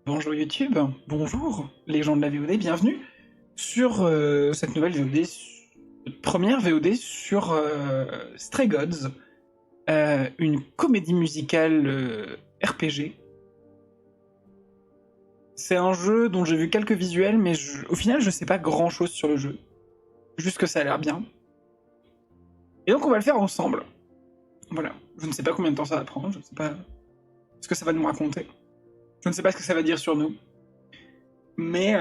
Bonjour YouTube, bonjour les gens de la VOD, bienvenue sur cette nouvelle VOD, première VOD sur Stray Gods, une comédie musicale RPG. C'est un jeu dont j'ai vu quelques visuels, mais au final je sais pas grand chose sur le jeu, juste que ça a l'air bien. Et donc on va le faire ensemble. Voilà, je ne sais pas combien de temps ça va prendre, je ne sais pas ce que ça va nous raconter, je ne sais pas ce que ça va dire sur nous. Mais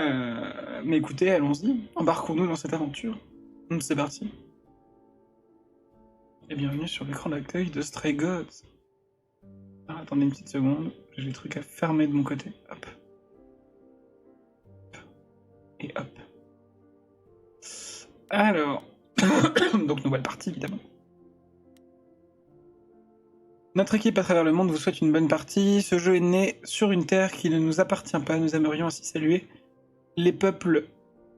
écoutez, allons-y, embarquons-nous dans cette aventure. C'est parti. Et bienvenue sur l'écran d'accueil de Stray Gods. Ah, attendez une petite seconde, j'ai des trucs à fermer de mon côté. Hop. Et hop. Alors. Donc nouvelle partie évidemment. Notre équipe à travers le monde vous souhaite une bonne partie. Ce jeu est né sur une terre qui ne nous appartient pas. Nous aimerions ainsi saluer les peuples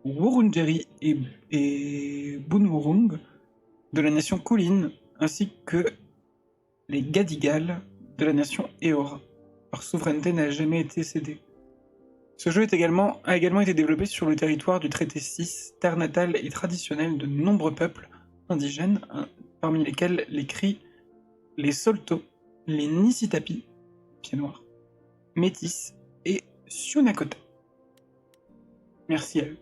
Wurundjeri et Bunwurrung de la nation Kulin, ainsi que les Gadigal de la nation Eora. Leur souveraineté n'a jamais été cédée. Ce jeu a également été développé sur le territoire du traité 6, terre natale et traditionnelle de nombreux peuples indigènes, parmi lesquels les Cris, les Solto, les Nisitapi, pieds noirs, Métis et Sunakota. Merci à eux.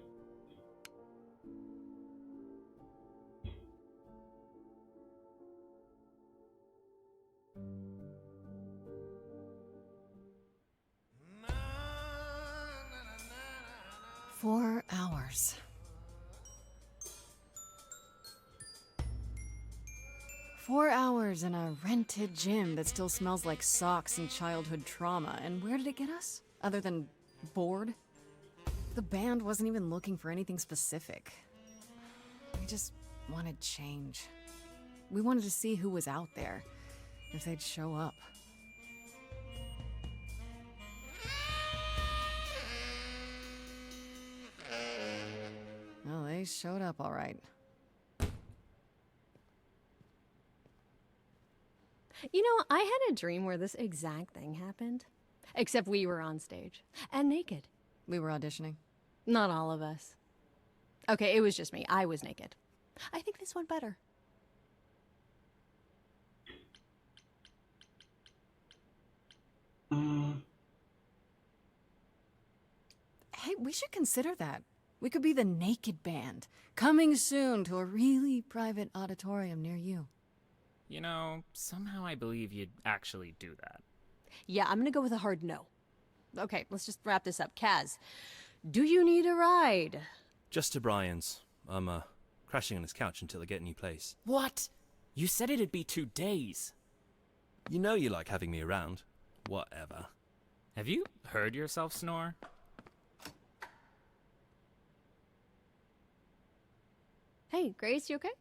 Four hours. 4 hours in a rented gym that still smells like socks and childhood trauma. And where did it get us? Other than bored? The band wasn't even looking for anything specific. We just wanted change. We wanted to see who was out there, if they'd show up. Well, they showed up all right. You know, I had a dream where this exact thing happened. Except we were on stage. And naked. We were auditioning. Not all of us. Okay, it was just me. I was naked. I think this went better. Hey, we should consider that. We could be the Naked Band, coming soon to a really private auditorium near you. You know, somehow I believe you'd actually do that. Yeah, I'm gonna go with a hard no. Okay, let's just wrap this up. Kaz, do you need a ride? Just to Brian's. I'm, crashing on his couch until I get a new place. What? You said it'd be 2 days. You know you like having me around. Whatever. Have you heard yourself snore? Hey, Grace, you okay?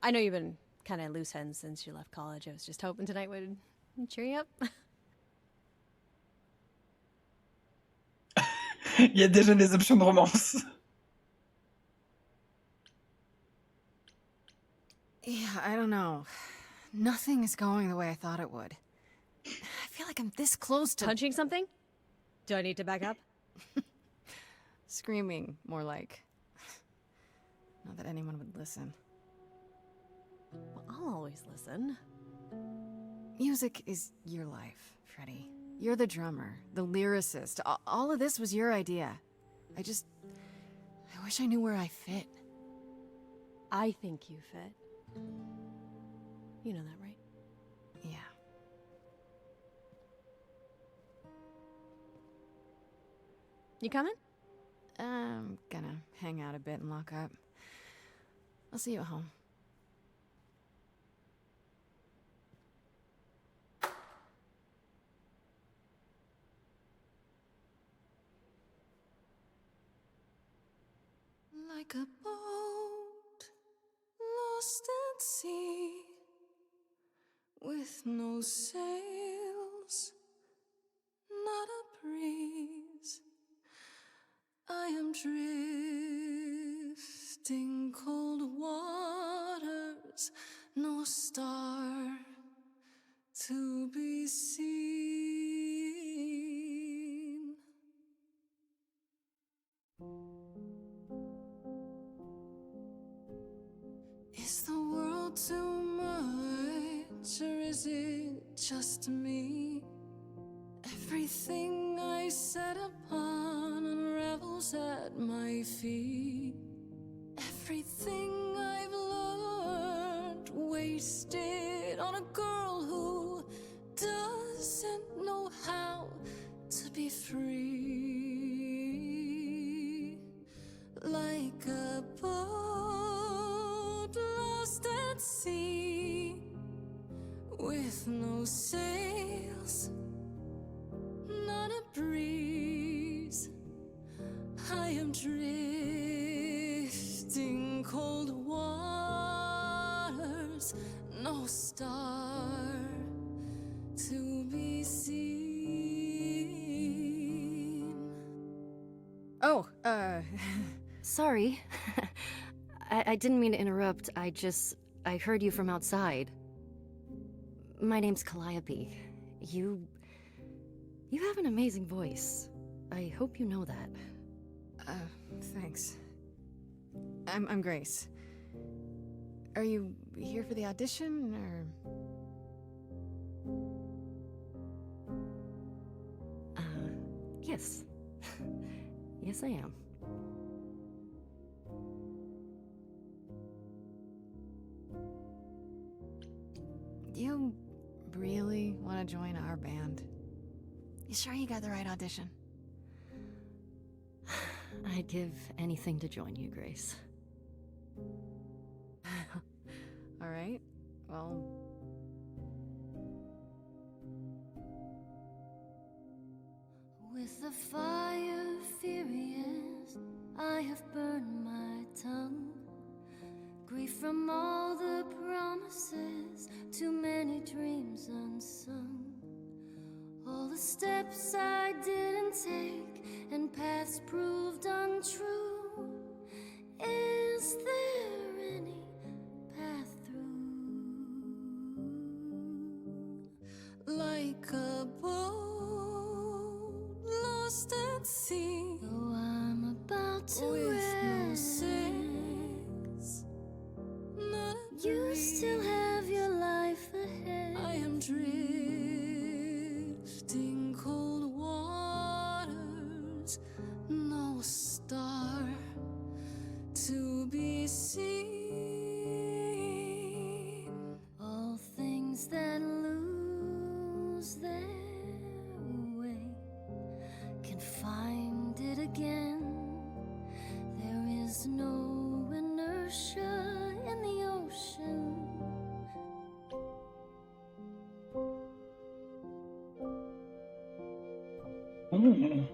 I know you've been kind of loose ends since you left college. I was just hoping tonight would cheer you up. Il y a déjà des options de romance. Yeah, I don't know. Nothing is going the way I thought it would. I feel like I'm this close to... Punching something? Do I need to back up? Screaming, more like. Not that anyone would listen. Well, I'll always listen. Music is your life, Freddie. You're the drummer, the lyricist. All of this was your idea. I wish I knew where I fit. I think you fit. You know that, right? Yeah. You coming? I'm gonna hang out a bit and lock up. I'll see you at home. Like a boat lost at sea, with no sails, not a breeze, I am drifting cold waters, no star to be seen. is it just me? Everything I set upon unravels at my feet. Everything I've learned wasted on a girl who doesn't know how to be free. Like a boat lost at sea, with no sails, not a breeze. I am drifting cold waters, no star to be seen. Oh, sorry. I didn't mean to interrupt. I heard you from outside. My name's Calliope. You have an amazing voice. I hope you know that. Thanks. I'm Grace. Are you here for the audition, or...? Yes. Yes, I am. You really want to join our band? You sure you got the right audition? I'd give anything to join you, Grace. All right. Well... With the fire furious, I have burned my tongue. Grief from all the promises, too many dreams unsung. All the steps I didn't take, and paths proved untrue. Is there any path through? Like a boat lost at sea, Though I'm about to with no end, sails, not a you breeze. still have your life ahead. I am drifting cold waters, no star to be seen. All things that lose their way can find it again. There is no inertia in the ocean. Mmh.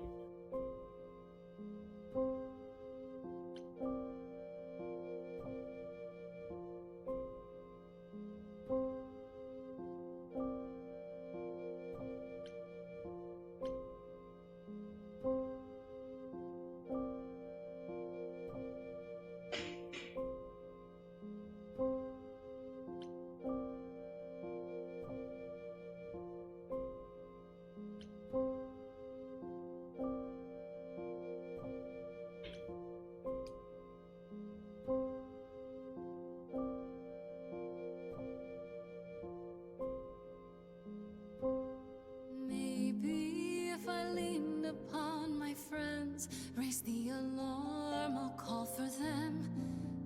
Maybe if I leaned upon my friends, raise the alarm, I'll call for them.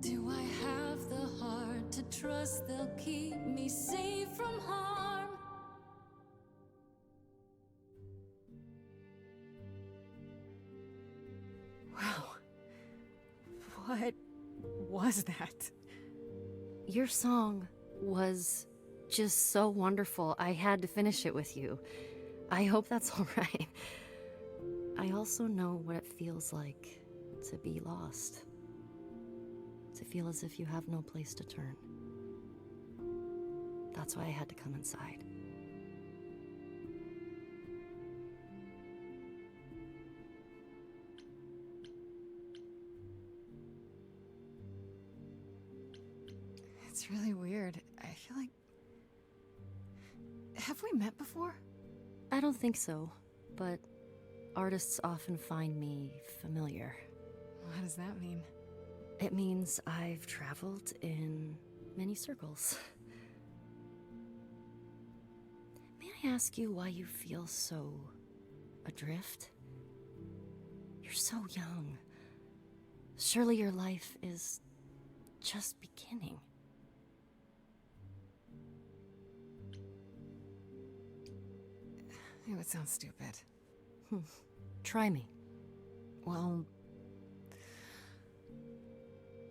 Do I have the heart to trust they'll keep me safe from harm? Wow. What was that? Your song was just so wonderful. I had to finish it with you. I hope that's all right. I also know what it feels like to be lost. To feel as if you have no place to turn. That's why I had to come inside. It's really weird. I feel like... Have we met before? I don't think so, but artists often find me familiar. What does that mean? It means I've traveled in many circles. I ask you why you feel so adrift? You're so young. Surely your life is just beginning. It would sound stupid. Try me. Well,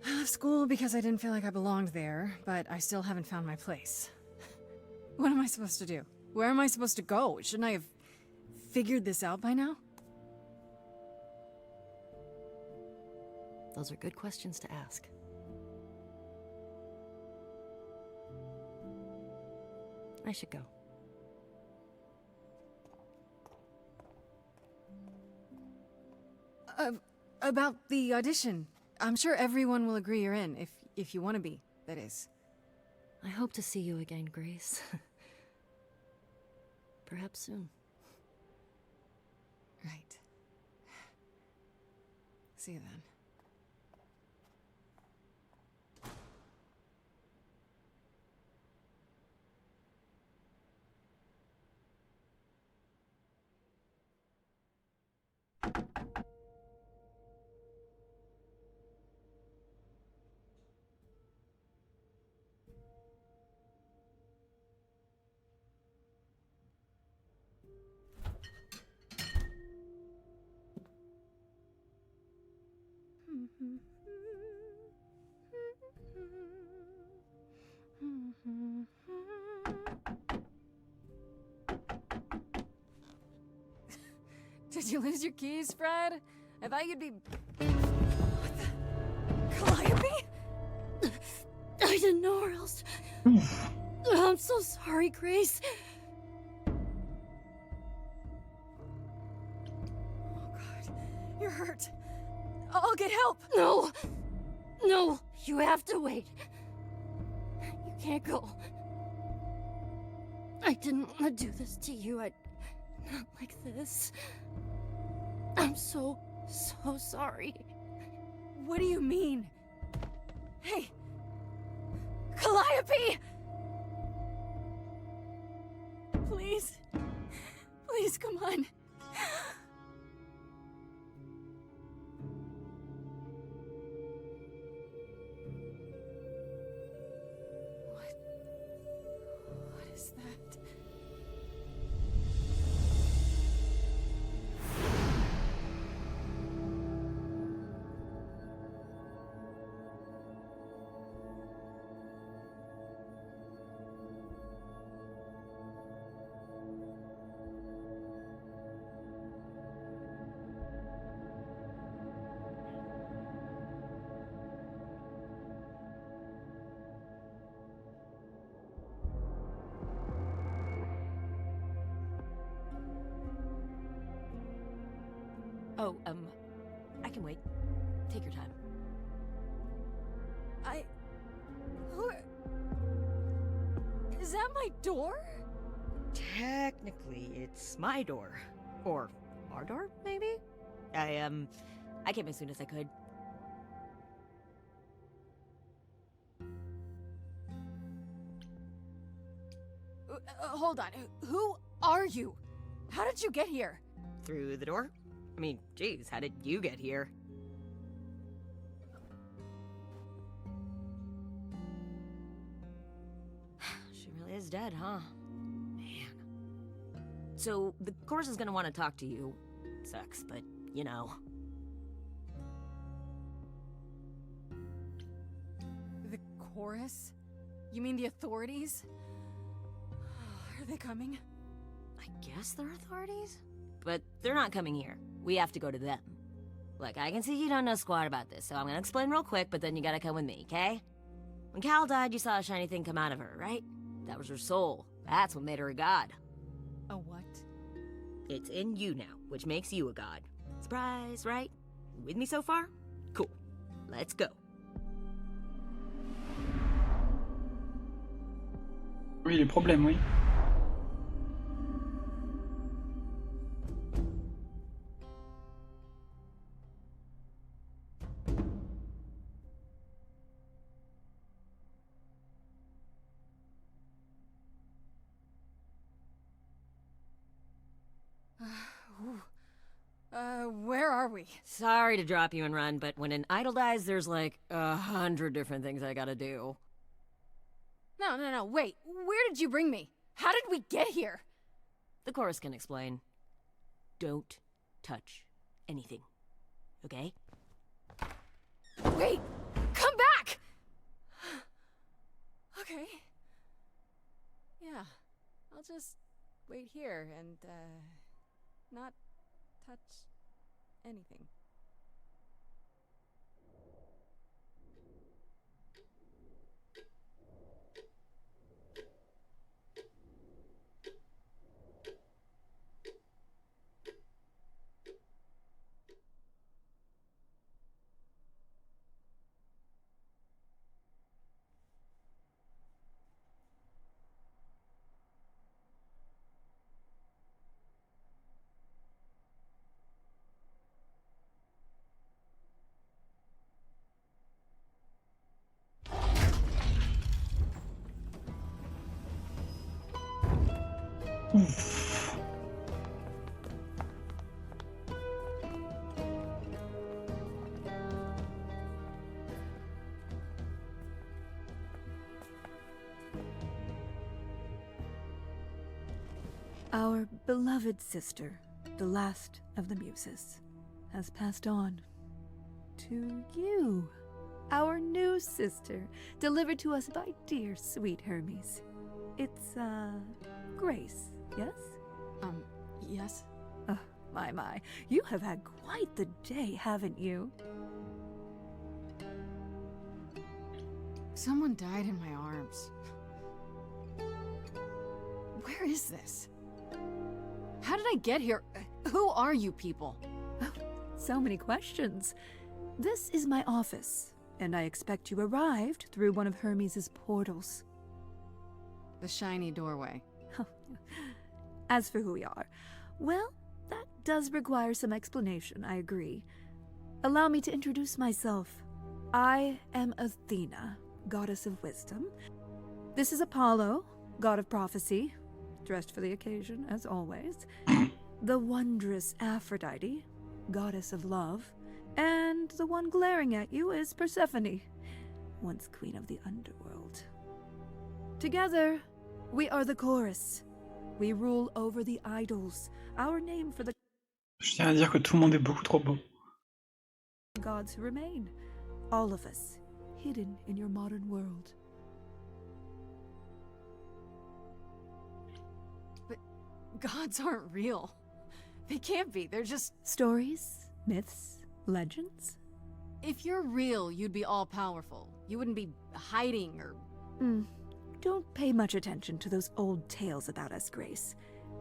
I left school because I didn't feel like I belonged there, but I still haven't found my place. What am I supposed to do? Where am I supposed to go? Shouldn't I have figured this out by now? Those are good questions to ask. I should go. About the audition. I'm sure everyone will agree you're in, if you want to be, that is. I hope to see you again, Grace. Perhaps soon. Right. See you then. Did you lose your keys, Fred? I thought you'd be... What the... Calliope? I didn't know where else. I'm so sorry, Grace. Oh, God. You're hurt. I'll get help. No! No! You have to wait. You can't go. I didn't want to do this to you. Not like this. I'm so sorry. What do you mean? Hey! Calliope! Please. Please, come on. What is that? Oh, I can wait. Take your time. Is that my door? Technically, it's my door. Or our door, maybe? I came as soon as I could. Hold on. Who are you? How did you get here? Through the door? I mean, geez, how did you get here? She really is dead, huh? Man. So, the chorus is gonna want to talk to you. Sucks, but, you know. The chorus? You mean the authorities? Are they coming? I guess they're authorities? But they're not coming here. We have to go to them. Look, I can see you don't know squat about this, so I'm gonna explain real quick, but then you gotta come with me, okay? When Cal died, you saw a shiny thing come out of her, right? That was her soul. That's what made her a god. A what? It's in you now, which makes you a god. Surprise, right? With me so far? Cool. Let's go. Oui, les problèmes, oui. we? Sorry to drop you and run, but when an idol dies, there's like 100 different things I gotta do. No, wait. Where did you bring me? How did we get here? The chorus can explain. Don't touch anything. Okay? Wait! Come back! Okay. Yeah. I'll just wait here and, not touch anything. Ouf. Our beloved sister, the last of the muses, has passed on to you, our new sister, delivered to us by dear sweet Hermes. It's, Grace, yes? Yes? Oh, my. You have had quite the day, haven't you? Someone died in my arms. Where is this? How did I get here? Who are you people? Oh, so many questions. This is my office, and I expect you arrived through one of Hermes' portals. The shiny doorway. As for who we are, well, that does require some explanation, I agree. Allow me to introduce myself. I am Athena, goddess of wisdom. This is Apollo, god of prophecy, dressed for the occasion, as always. The wondrous Aphrodite, goddess of love. And the one glaring at you is Persephone, once queen of the underworld. Together, we are the chorus. We rule over the idols, our name for the Je tiens à dire que tout le monde est beaucoup trop beau. gods who remain. All of us, hidden in your modern world. But gods aren't real. They can't be. They're just... Stories, myths, legends. If you're real, you'd be all-powerful. You wouldn't be hiding or... Don't pay much attention to those old tales about us, Grace.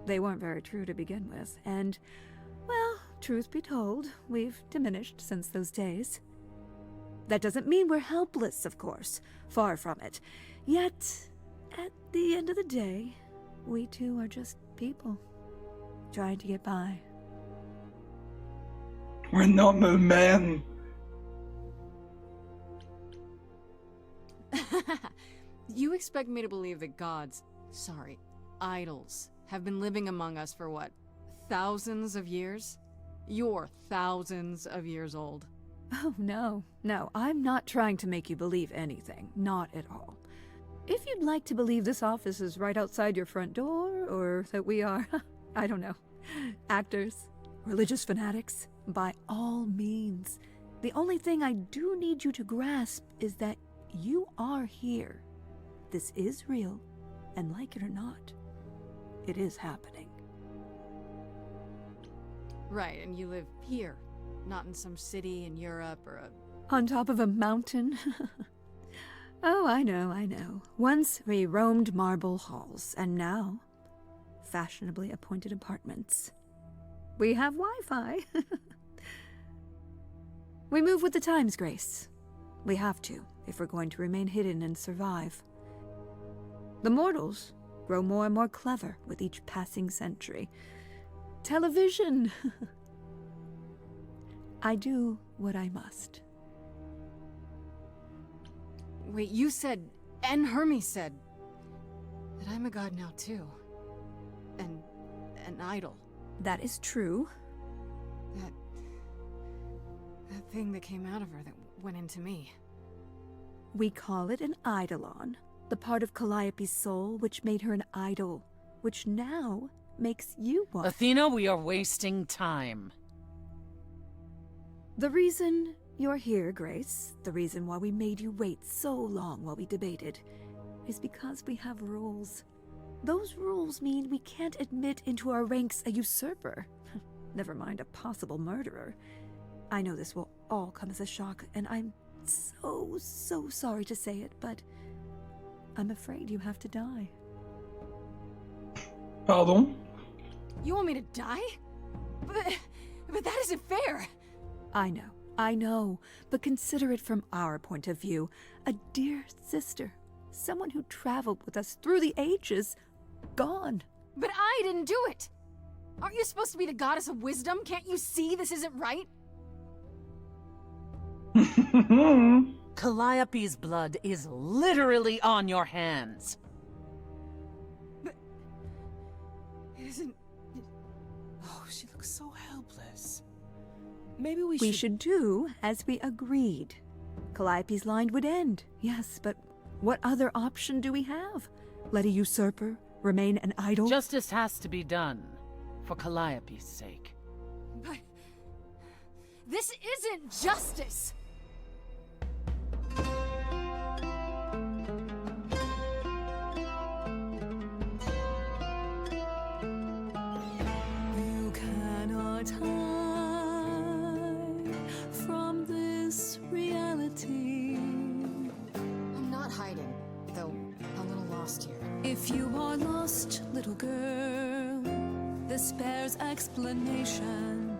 They weren't very true to begin with, and, well, truth be told, we've diminished since those days. That doesn't mean we're helpless, of course. Far from it. Yet, at the end of the day, we too are just people, trying to get by. We're normal men. You expect me to believe that gods, idols, have been living among us for what, thousands of years? You're thousands of years old. Oh, no, I'm not trying to make you believe anything. Not at all. If you'd like to believe this office is right outside your front door, or that we are, I don't know, actors, religious fanatics, by all means. The only thing I do need you to grasp is that you are here. This is real, and like it or not, it is happening. Right, and you live here, not in some city in Europe or a... On top of a mountain? Oh, I know. Once we roamed marble halls, and now, fashionably appointed apartments. We have Wi-Fi. We move with the times, Grace. We have to, if we're going to remain hidden and survive. The mortals grow more and more clever with each passing century. Television! I do what I must. Wait, you said, and Hermes said, that I'm a god now too. And an idol. That is true. That thing that came out of her that went into me. We call it an eidolon, the part of Calliope's soul which made her an idol, which now makes you one. Athena, we are wasting time. The reason you're here, Grace, the reason why we made you wait so long while we debated, is because we have rules. Those rules mean we can't admit into our ranks a usurper. Never mind a possible murderer. I know this will all come as a shock, and I'm so sorry to say it, but I'm afraid you have to die. Pardon? You want me to die? But that isn't fair! I know, but consider it from our point of view. A dear sister, someone who traveled with us through the ages, gone. But I didn't do it! Aren't you supposed to be the goddess of wisdom? Can't you see this isn't right? Calliope's blood is literally on your hands. But... it isn't... Oh, she looks so helpless. Maybe we should do as we agreed. Calliope's line would end, yes, but what other option do we have? Let a usurper remain an idol? Justice has to be done, for Calliope's sake. But... this isn't justice! You cannot hide from this reality. I'm not hiding, though a little lost here. If you are lost, little girl, this bears explanation.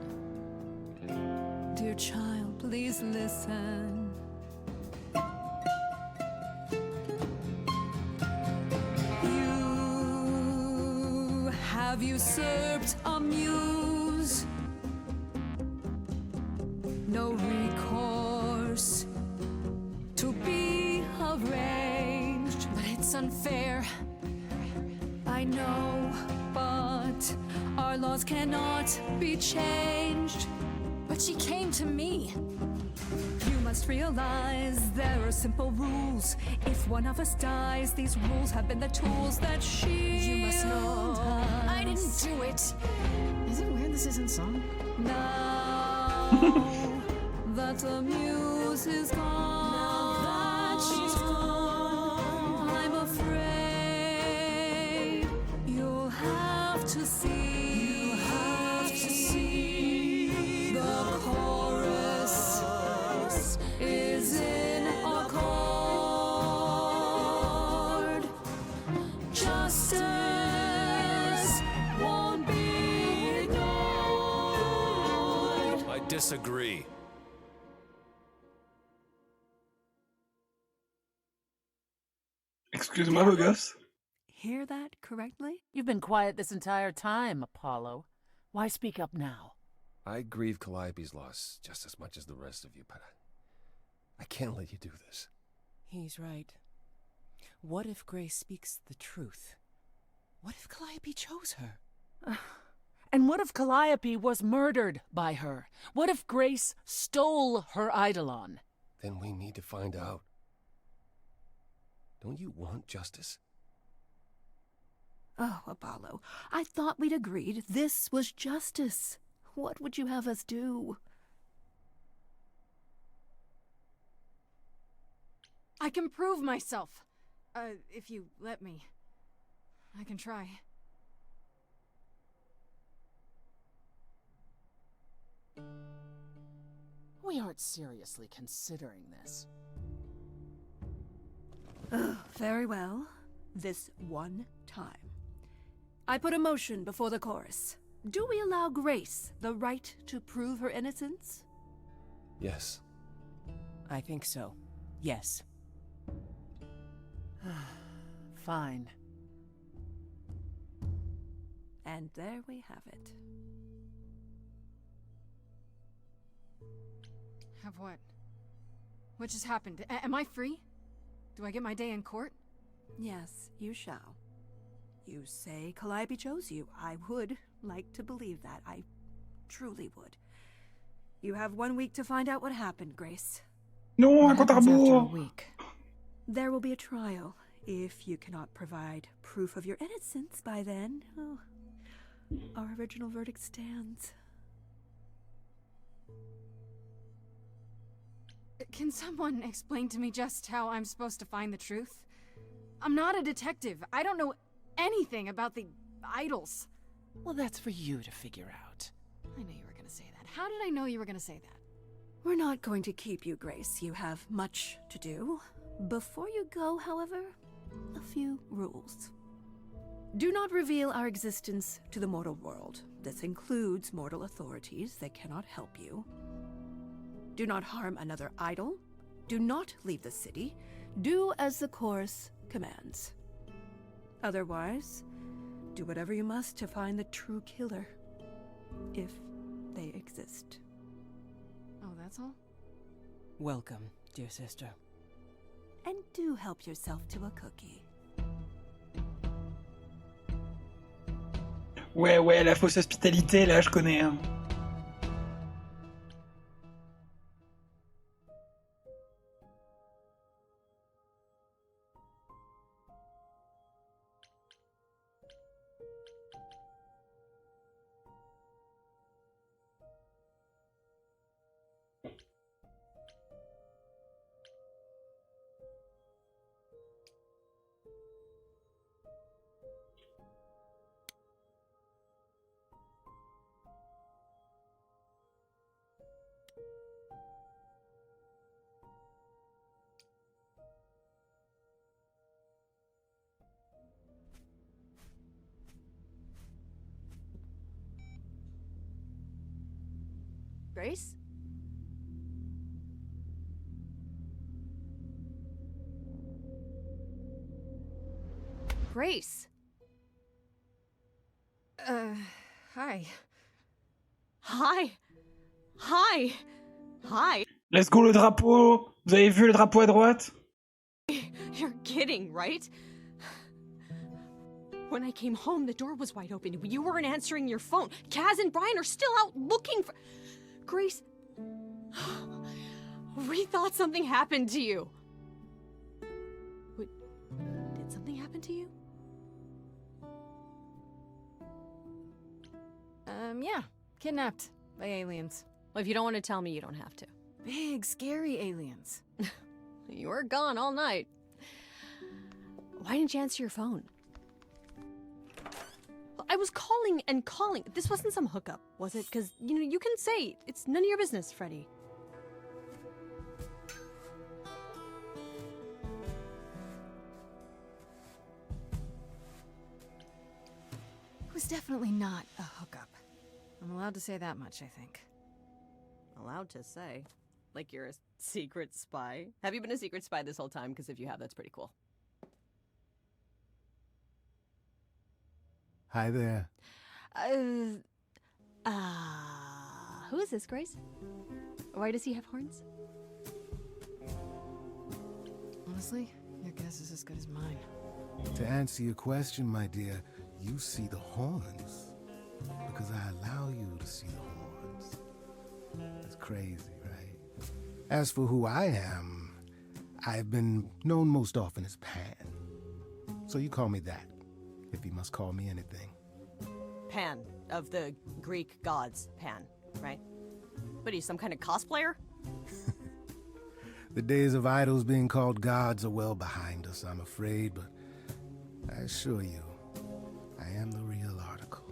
Dear child, please listen. You have usurped a muse. No recourse to be arranged. But it's unfair. I know, but our laws cannot be changed. But she came to me. You must realize there are simple rules. If one of us dies, these rules have been the tools that she. You must know I didn't do it. Is it weird this isn't song? Now that the muse is gone, Now that she's gone, I'm afraid you'll have to see. you'll have to see The chorus is in accord. Justice won't be ignored. I disagree. Excuse-moi, beau gosse. Hear that correctly? You've been quiet this entire time, Apollo. Why speak up now? I grieve Calliope's loss just as much as the rest of you, but I can't let you do this. He's right. What if Grace speaks the truth? What if Calliope chose her? And what if Calliope was murdered by her? What if Grace stole her eidolon? Then we need to find out. Don't you want justice? Oh, Apollo, I thought we'd agreed this was justice. What would you have us do? I can prove myself. If you let me. I can try. We aren't seriously considering this. Very well. This one time. I put a motion before the chorus. Do we allow Grace the right to prove her innocence? Yes. I think so. Yes. Fine. And there we have it. Have what? What just happened? Am I free? Do I get my day in court? Yes, you shall. You say Calliope chose you. I would like to believe that. I truly would. You have 1 week to find out what happened, Grace. Non, un What compte à happens after a rebours. week? There will be a trial. If you cannot provide proof of your innocence by then, oh, our original verdict stands. Can someone explain to me just how I'm supposed to find the truth? I'm not a detective. I don't know anything about the idols. Well, that's for you to figure out. I knew you were gonna say that. How did I know you were gonna say that? We're not going to keep you, Grace. You have much to do. Before you go, however, a few rules. Do not reveal our existence to the mortal world. This includes mortal authorities. They cannot help you. Do not harm another idol. Do not leave the city. Do as the chorus commands. Otherwise, do whatever you must to find the true killer, if they exist. Oh, that's all? Welcome, dear sister. And do help yourself to a cookie. Ouais, ouais, la fausse hospitalité, là, je connais. Hein. Grace? Grace! Hi. Hi. Hi. Hi. Let's go le drapeau. Vous avez vu le drapeau à droite? You're kidding, right? When I came home, the door was wide open. You weren't answering your phone. Kaz and Brian are still out looking for... Grace... We thought something happened to you. What... Did something happen to you? Yeah. Kidnapped by aliens. Well, if you don't want to tell me, you don't have to. Big, scary aliens. You were gone all night. Why didn't you answer your phone? I was calling and calling. This wasn't some hookup, was it? Because, you know, you can say it's none of your business, Freddie. It was definitely not a hookup. I'm allowed to say that much, I think. Allowed to say? Like you're a secret spy? Have you been a secret spy this whole time? Because if you have, that's pretty cool. Hi there. Who is this, Grace? Why does he have horns? Honestly, your guess is as good as mine. To answer your question, my dear, you see the horns because I allow you to see the horns. That's crazy, right? As for who I am, I've been known most often as Pan. So you call me that, if you must call me anything. Pan, of the Greek gods, Pan, right? What are you, some kind of cosplayer? The days of idols being called gods are well behind us, I'm afraid, but I assure you, I am the real article.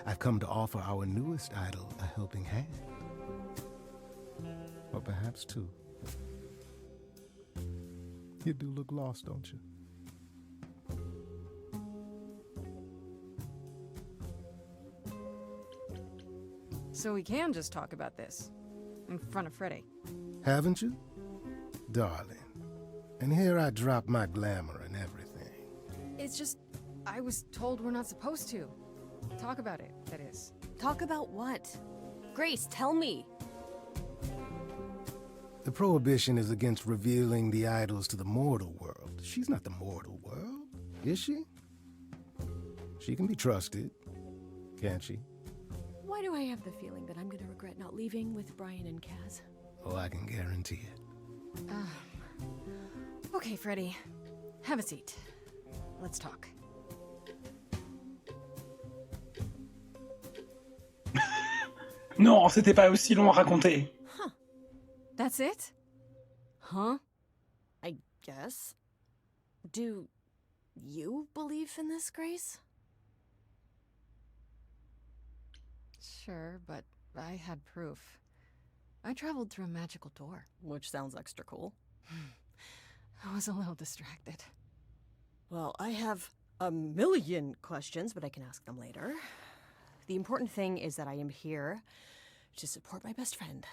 I've come to offer our newest idol a helping hand. Or perhaps two. You do look lost, don't you? So we can just talk about this. In front of Freddie. Haven't you? Darling. And here I drop my glamour and everything. It's just... I was told we're not supposed to. Talk about it, that is. Talk about what? Grace, tell me. The prohibition is against revealing the idols to the mortal world. She's not the mortal world, is she? She can be trusted, can't she? Why Why do I have the feeling that I'm gonna regret not leaving with Brian and Kaz? Oh, I can guarantee it. Okay, Freddy. Have a seat. Let's talk. Non, c'était pas aussi long à raconter. Huh. That's it? Huh? I guess. Do you believe in this, Grace? Sure, but I had proof. I traveled through a magical door. Which sounds extra cool. I was a little distracted. Well, I have a million questions, but I can ask them later. The important thing is that I am here to support my best friend.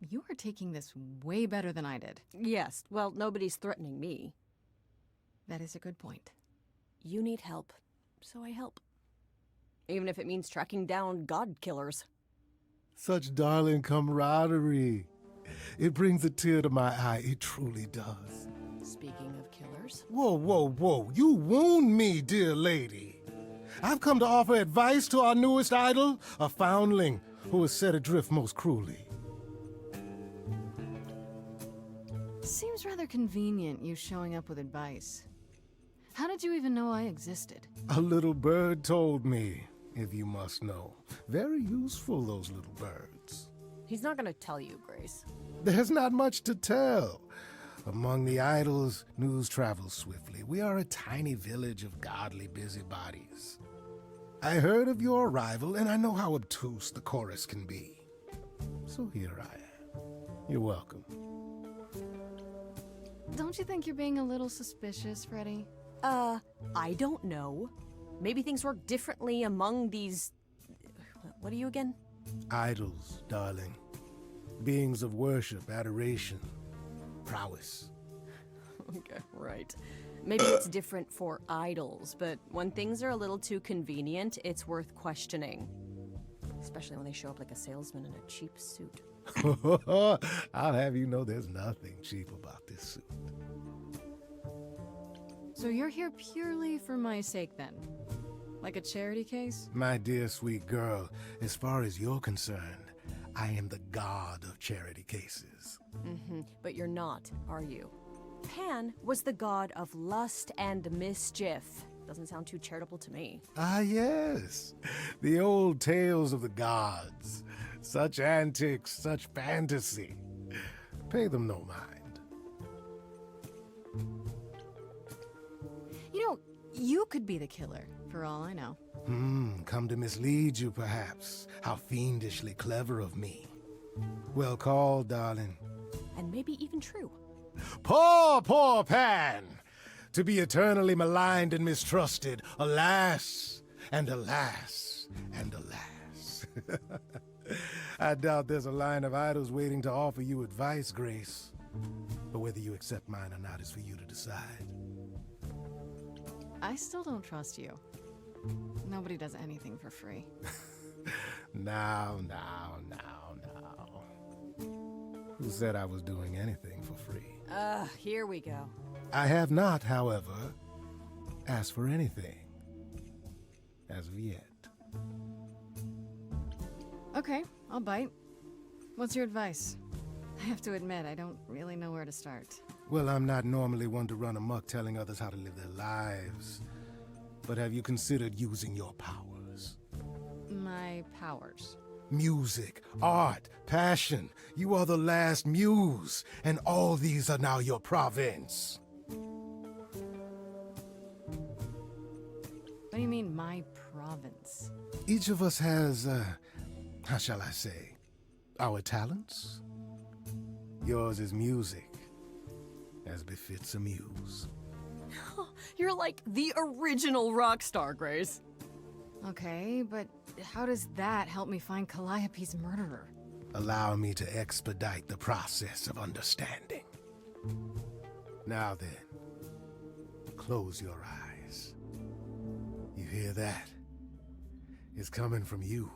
You are taking this way better than I did. Yes, well, nobody's threatening me. That is a good point. You need help, so I help. Even if it means tracking down god killers. Such darling camaraderie. It brings a tear to my eye, it truly does. Speaking of killers... Whoa, whoa, whoa, you wound me, dear lady. I've come to offer advice to our newest idol, a foundling who was set adrift most cruelly. Seems rather convenient, you showing up with advice. How did you even know I existed? A little bird told me, if you must know. Very useful, those little birds. He's not gonna tell you, Grace. There's not much to tell. Among the idols, news travels swiftly. We are a tiny village of godly busybodies. I heard of your arrival, and I know how obtuse the chorus can be. So here I am. You're welcome. Don't you think you're being a little suspicious, Freddy? I don't know. Maybe things work differently among these... What are you again? Idols, darling. Beings of worship, adoration, prowess. Okay, right. Maybe it's different for idols, but when things are a little too convenient, it's worth questioning. Especially when they show up like a salesman in a cheap suit. I'll have you know there's nothing cheap about this suit. So you're here purely for my sake, then? Like a charity case? My dear sweet girl, as far as you're concerned, I am the god of charity cases. But you're not, are you? Pan was the god of lust and mischief. Doesn't sound too charitable to me. Ah, yes. The old tales of the gods. Such antics, such fantasy. Pay them no mind. You know, you could be the killer, for all I know. Come to mislead you, perhaps. How fiendishly clever of me. Well called, darling. And maybe even true. Poor, poor Pan! To be eternally maligned and mistrusted. Alas, and alas, and alas. I doubt there's a line of idols waiting to offer you advice, Grace. But whether you accept mine or not is for you to decide. I still don't trust you. Nobody does anything for free. Now. Who said I was doing anything for free? Here we go. I have not, however, asked for anything. As of yet. Okay, I'll bite. What's your advice? I have to admit, I don't really know where to start. Well, I'm not normally one to run amok telling others how to live their lives. But have you considered using your powers? My powers? Music, art, passion. You are the last muse, and all these are now your province. What do you mean, my province? Each of us has, how shall I say, our talents? Yours is music, as befits a muse. You're like the original rock star, Grace. Okay, but how does that help me find Calliope's murderer? Allow me to expedite the process of understanding. Now then, close your eyes. You hear that? It's coming from you.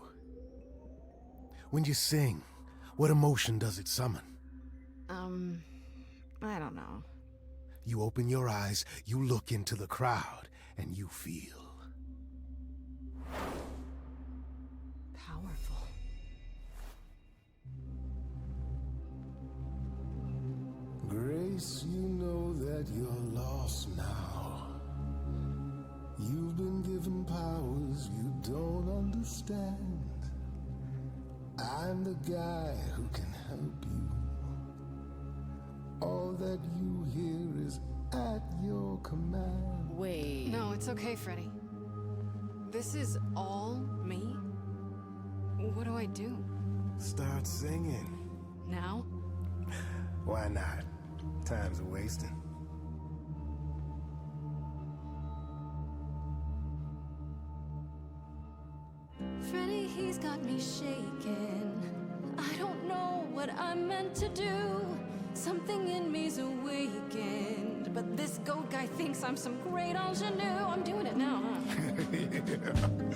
When you sing, what emotion does it summon? I don't know. You open your eyes, you look into the crowd, and you feel. given powers you don't understand. I'm the guy who can help you. All that you hear is at your command. Wait. No, it's okay, Freddy. This is all me? What do I do? Start singing. Now? Why not? Time's a wasting. Freddy, he's got me shaking. I don't know what I'm meant to do. Something in me's awakened. But this goat guy thinks I'm some great ingenue. I'm doing it now, huh?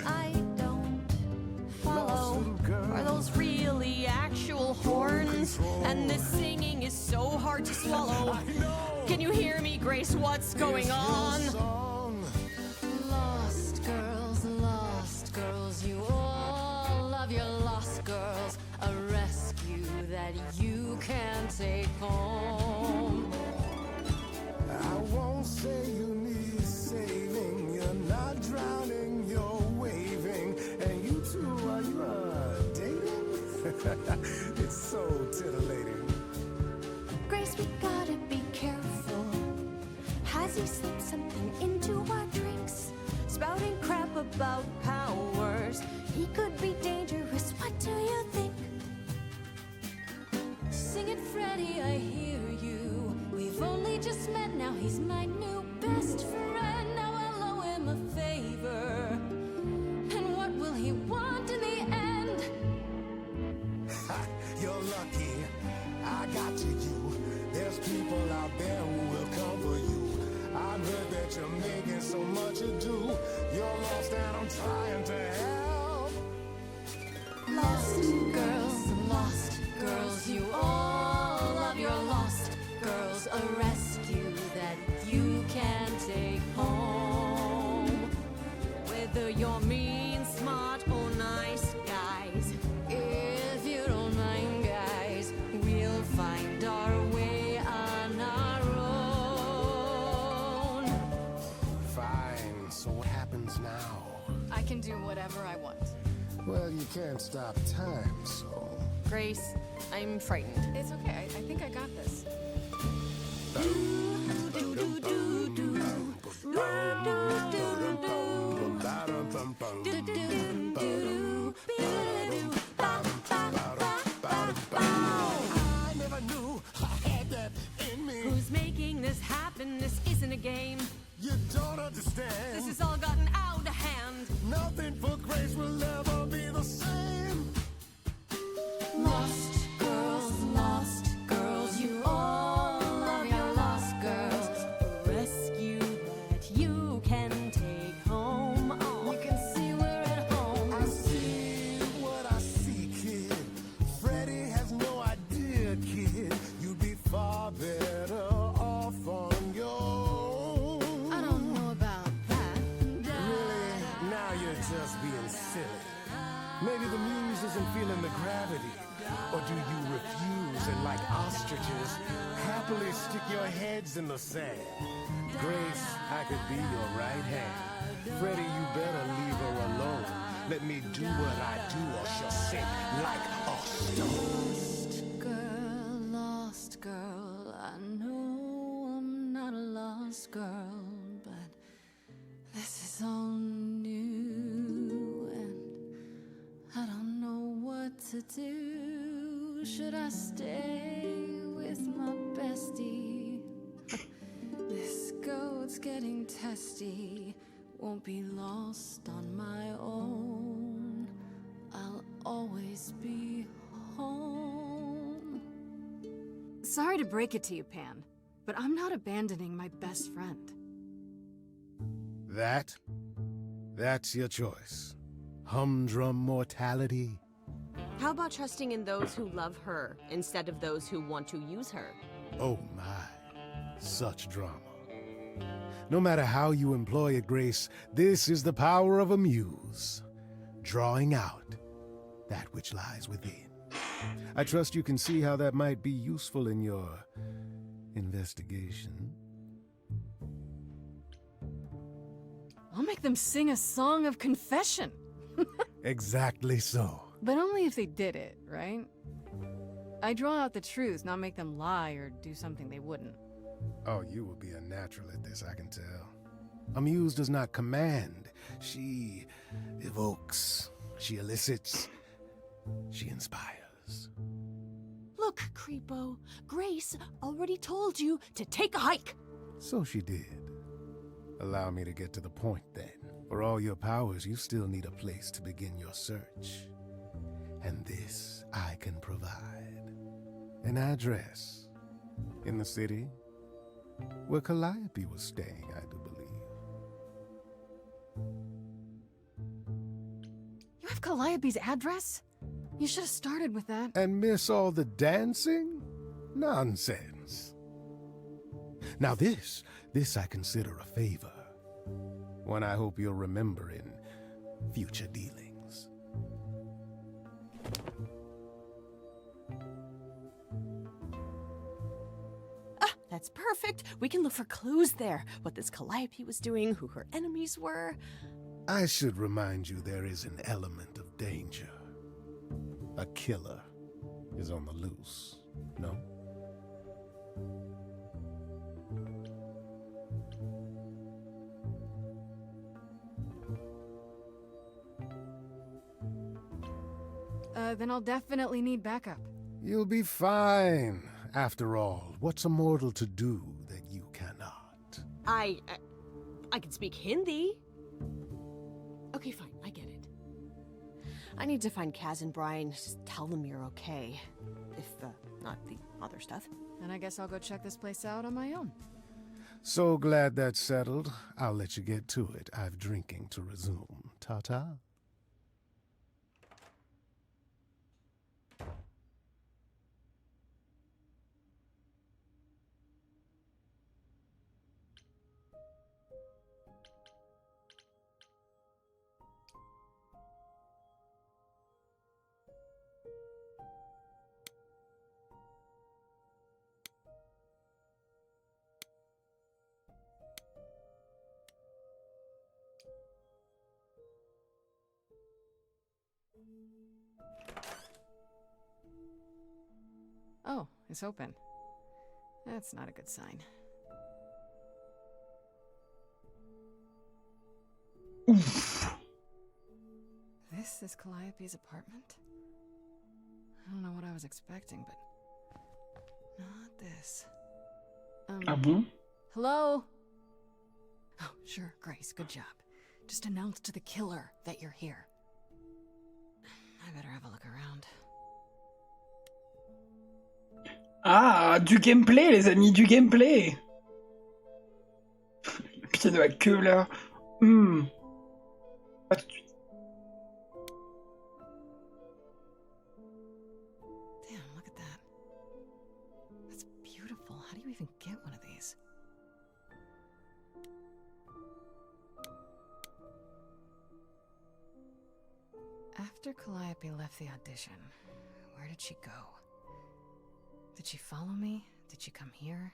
I don't follow. Are those really actual horns? And this singing is so hard to swallow. Can you hear me, Grace? What's going on? Lost girls, you all love your lost girls. A rescue that you can take home. I won't say you need saving. You're not drowning, you're waving. And you two, are you dating? It's so titillating. Grace, we gotta be careful. Has he slipped something into our drinks? Spouting crap about powers. He could be dangerous, what do you think? Sing it, Freddy, I hear you. We've only just met, now he's my new best friend. Now I'll owe him a favor. And what will he want in the end? You're lucky, I got you. There's people out there who will come for you. I've heard that you're making so much ado. You're lost and I'm trying to help. Lost girls, you all love your lost girls. A rescue that you can take home. Whether you're mean, smart, or nice, guys. If you don't mind, guys, we'll find our way on our own. Fine, so what happens now? I can do whatever I want. Well, you can't stop time, so... Grace, I'm frightened. It's okay, I think I got this. I never knew I had that in me. Who's making this happen? This isn't a game. You don't understand. This has all gotten out of hand. Nothing for Grace will ever be the same. Lost girls, you all love your lost girls. A rescue that you can take home. Oh. You can see we're at home. I see what I see, kid. Freddy has no idea, kid. You'd be far better off on your own. I don't know about that. Really? Now you're just being silly. Maybe the muse isn't feeling the gravity. Or do you refuse and, like ostriches, happily stick your heads in the sand? Grace, I could be your right hand. Freddy, you better leave her alone. Let me do what I do or she'll sink like a stone. Lost girl, I know I'm not a lost girl, but this is all new and I don't know what to do. Should I stay with my bestie? This goat's getting testy. Won't be lost on my own. I'll always be home. Sorry to break it to you, Pan, but I'm not abandoning my best friend. That's your choice. Humdrum mortality. How about trusting in those who love her instead of those who want to use her? Oh my, such drama. No matter how you employ it, Grace, this is the power of a muse, drawing out that which lies within. I trust you can see how that might be useful in your investigation. I'll make them sing a song of confession. Exactly so. But only if they did it, right? I draw out the truth, not make them lie or do something they wouldn't. Oh, you will be a natural at this, I can tell. A muse does not command. She evokes. She elicits. She inspires. Look, Creepo, Grace already told you to take a hike. So she did. Allow me to get to the point then. For all your powers, you still need a place to begin your search. And this I can provide. An address. In the city. Where Calliope was staying, I do believe. You have Calliope's address? You should have started with that. And miss all the dancing? Nonsense. Now this I consider a favor. One I hope you'll remember in future dealings. Ah, that's perfect. We can look for clues there. What this Calliope was doing, who her enemies were. I should remind you there is an element of danger. A killer is on the loose, no? Then I'll definitely need backup. You'll be fine. After all, what's a mortal to do that you cannot? I can speak Hindi. Okay, fine, I get it. I need to find Kaz and Brian. Just tell them you're okay. If, not the other stuff. And I guess I'll go check this place out on my own. So glad that's settled. I'll let you get to it. I've drinking to resume. Ta-ta. Oh, it's open. That's not a good sign. This is Calliope's apartment? I don't know what I was expecting, but not this. Ah bon? Hello? Oh, sure, Grace, good job. Just announce to the killer that you're here. I better have a look around. Ah, du gameplay, les amis, du gameplay. Le piano à queue, là. Pas tout de suite. Damn, look at that. That's beautiful. How do you even get one of these? After Calliope left the audition, where did she go? Did she follow me? Did she come here?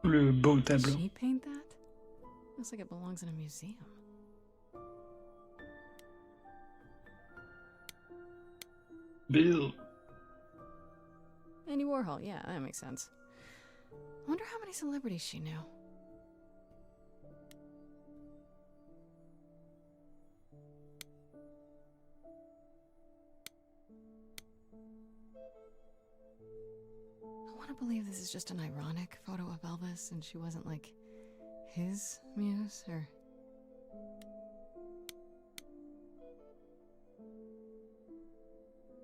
Le beau Did tableau. she paint that? Looks like it belongs in a museum. Bill. Andy Warhol, yeah, that makes sense. Wonder how many celebrities she knew. I want to believe this is just an ironic photo of Elvis and she wasn't like his muse or...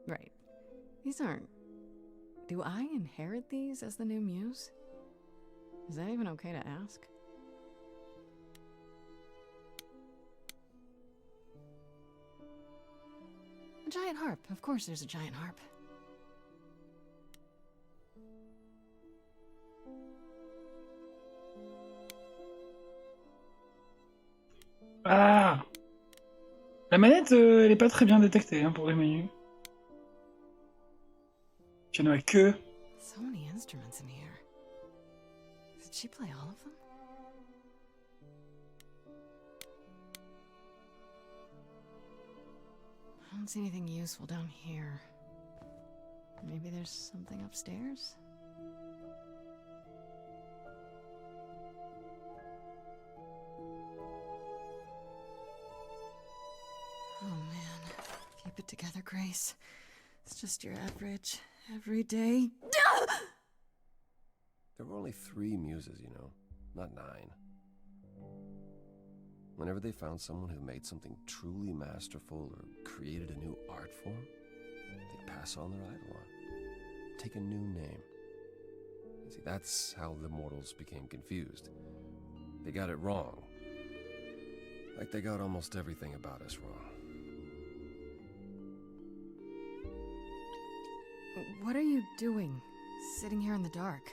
Right. These aren't... Do I inherit these as the new muse? Is that even okay to ask? A giant harp. Of course there's a giant harp. Ah! La manette, elle est pas très bien détectée hein, pour les menus. Piano à queue. So many instruments in here. Did she play all of them? I don't see anything useful down here. Maybe there's something upstairs? Oh man. Keep it together, Grace. It's just your average, everyday. There were only 3 muses, you know, not 9. Whenever they found someone who made something truly masterful or created a new art form, they'd pass on their idol on, take a new name. You see, that's how the mortals became confused. They got it wrong. Like they got almost everything about us wrong. What are you doing? Sitting here in the dark?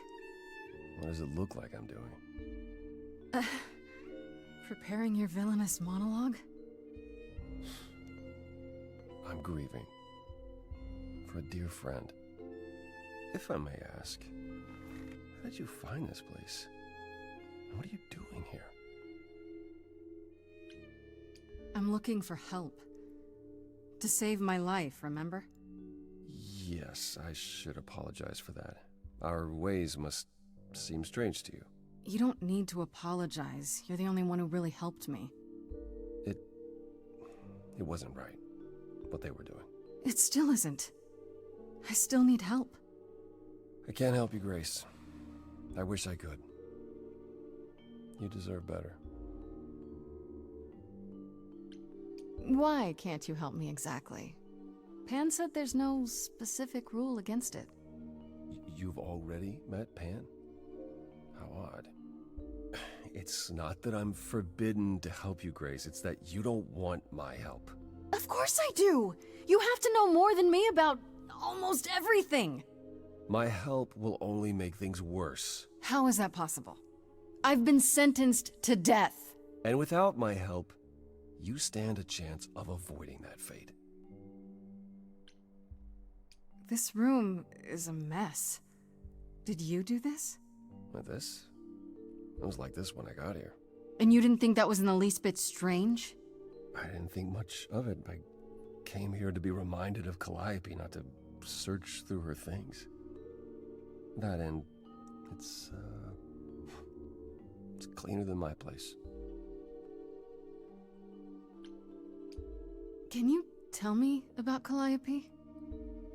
What does it look like I'm doing? Preparing your villainous monologue? I'm grieving. For a dear friend. If I may ask, how did you find this place? What are you doing here? I'm looking for help. To save my life, remember? Yes, I should apologize for that. Our ways must seem strange to you. You don't need to apologize. You're the only one who really helped me. It wasn't right, what they were doing. It still isn't. I still need help. I can't help you, Grace. I wish I could. You deserve better. Why can't you help me exactly? Pan said there's no specific rule against it. You've already met Pan? How odd. It's not that I'm forbidden to help you, Grace. It's that you don't want my help. Of course I do! You have to know more than me about almost everything! My help will only make things worse. How is that possible? I've been sentenced to death. And without my help, you stand a chance of avoiding that fate. This room is a mess. Did you do this? With this? It was like this when I got here. And you didn't think that was in the least bit strange? I didn't think much of it. I came here to be reminded of Calliope, not to search through her things. That end, it's cleaner than my place. Can you tell me about Calliope?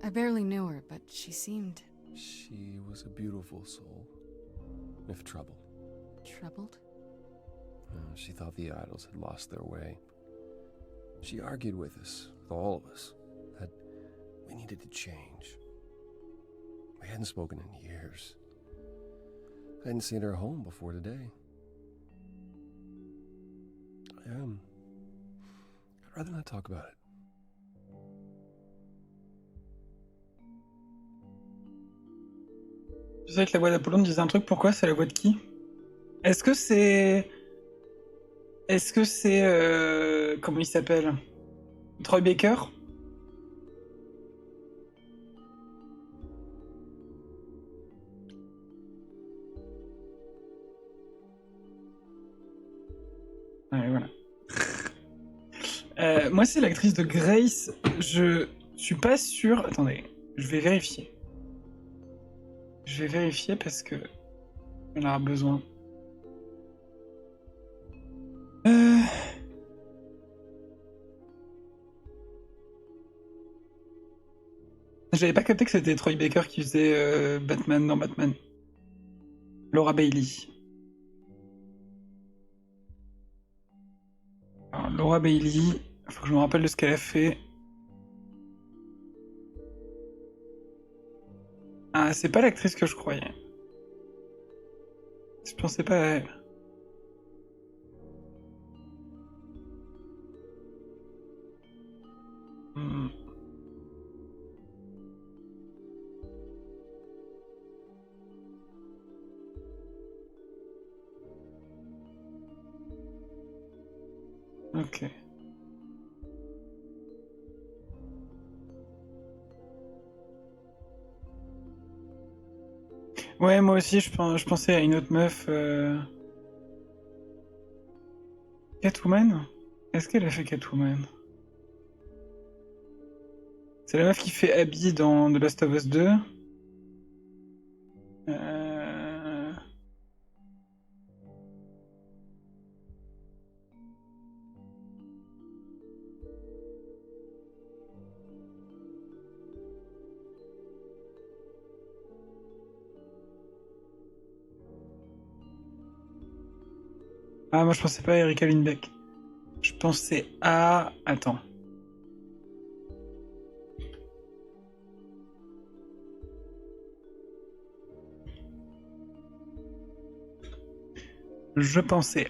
I barely knew her, but she seemed... She was a beautiful soul, if troubled. Troubled? She thought the idols had lost their way. She argued with us, with all of us, that we needed to change. We hadn't spoken in years. I hadn't seen her home before today. I'd rather not talk about it. Je sais que la voix d'Apollon disait un truc, pourquoi? C'est la voix de qui? Est-ce que c'est... comment il s'appelle? Troy Baker? Ouais, voilà. Moi, c'est l'actrice de Grace. Je suis pas sûr... Attendez, je vais vérifier. Je vais vérifier parce que... on en a besoin. J'avais pas capté que c'était Troy Baker qui faisait Batman dans Batman. Laura Bailey. Alors, Laura Bailey, faut que je me rappelle de ce qu'elle a fait. Ah, c'est pas l'actrice que je croyais. Je pensais pas à elle. Ok. Ouais, moi aussi, je pensais à une autre meuf. Catwoman? Est-ce qu'elle a fait Catwoman? C'est la meuf qui fait Abby dans The Last of Us 2. Ah, moi je pensais pas à Erika Lindbeck. Je pensais à... Attends. Je pensais...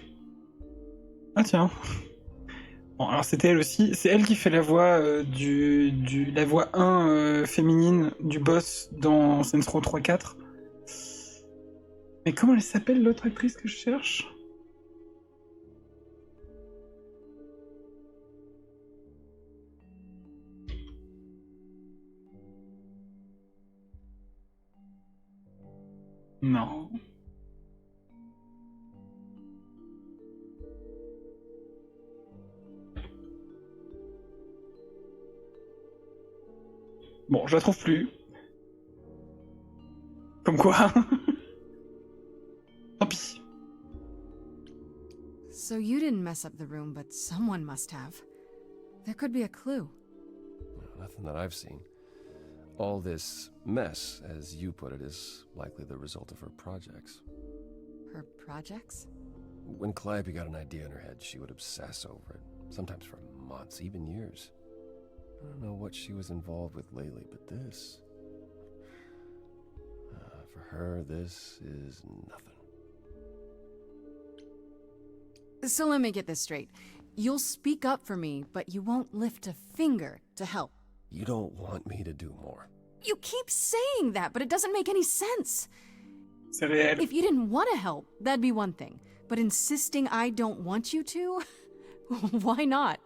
Ah tiens. Bon, alors c'était elle aussi. C'est elle qui fait la voix la voix 1 féminine du boss dans Saints Row 3-4. Mais comment elle s'appelle l'autre actrice que je cherche? Non. Bon, je la trouve plus. Comme quoi. Tant pis. So you didn't mess up the room, but someone must have. There could be a clue. Nothing that I've seen. All this mess, as you put it, is likely the result of her projects. Her projects? When Calliope got an idea in her head, she would obsess over it, sometimes for months, even years. I don't know what she was involved with lately, but this... for her, this is nothing. So let me get this straight. You'll speak up for me, but you won't lift a finger to help. You don't want me to do more. You keep saying that, but it doesn't make any sense. C'est réel. If you didn't want to help, that'd be one thing. But insisting I don't want you to? Why not?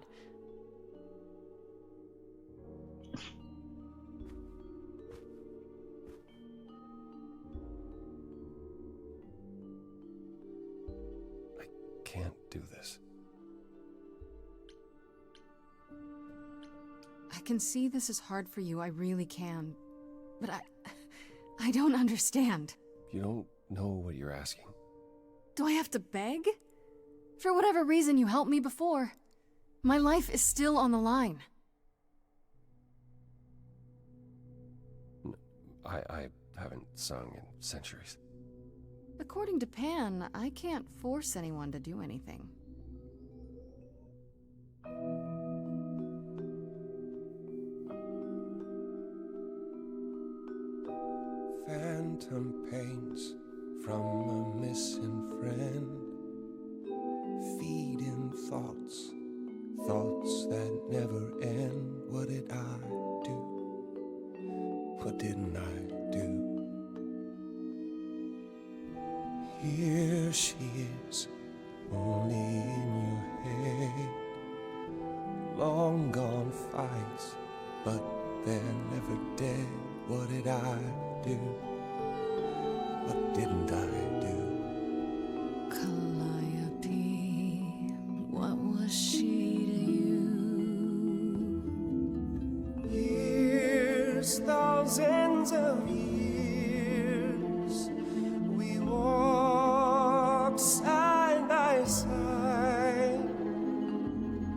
I can't do this. I can see this is hard for you, I really can. But I don't understand. You don't know what you're asking. Do I have to beg? For whatever reason you helped me before. My life is still on the line. I haven't sung in centuries. According to Pan, I can't force anyone to do anything. Phantom pains from a missing friend, feeding thoughts, thoughts that never end. What did I do? What didn't I do? Here she is, only in your head. Long gone fights, but they're never dead. What did I do? What didn't I do? Calliope, what was she to you? Years, thousands of years, we walked side by side.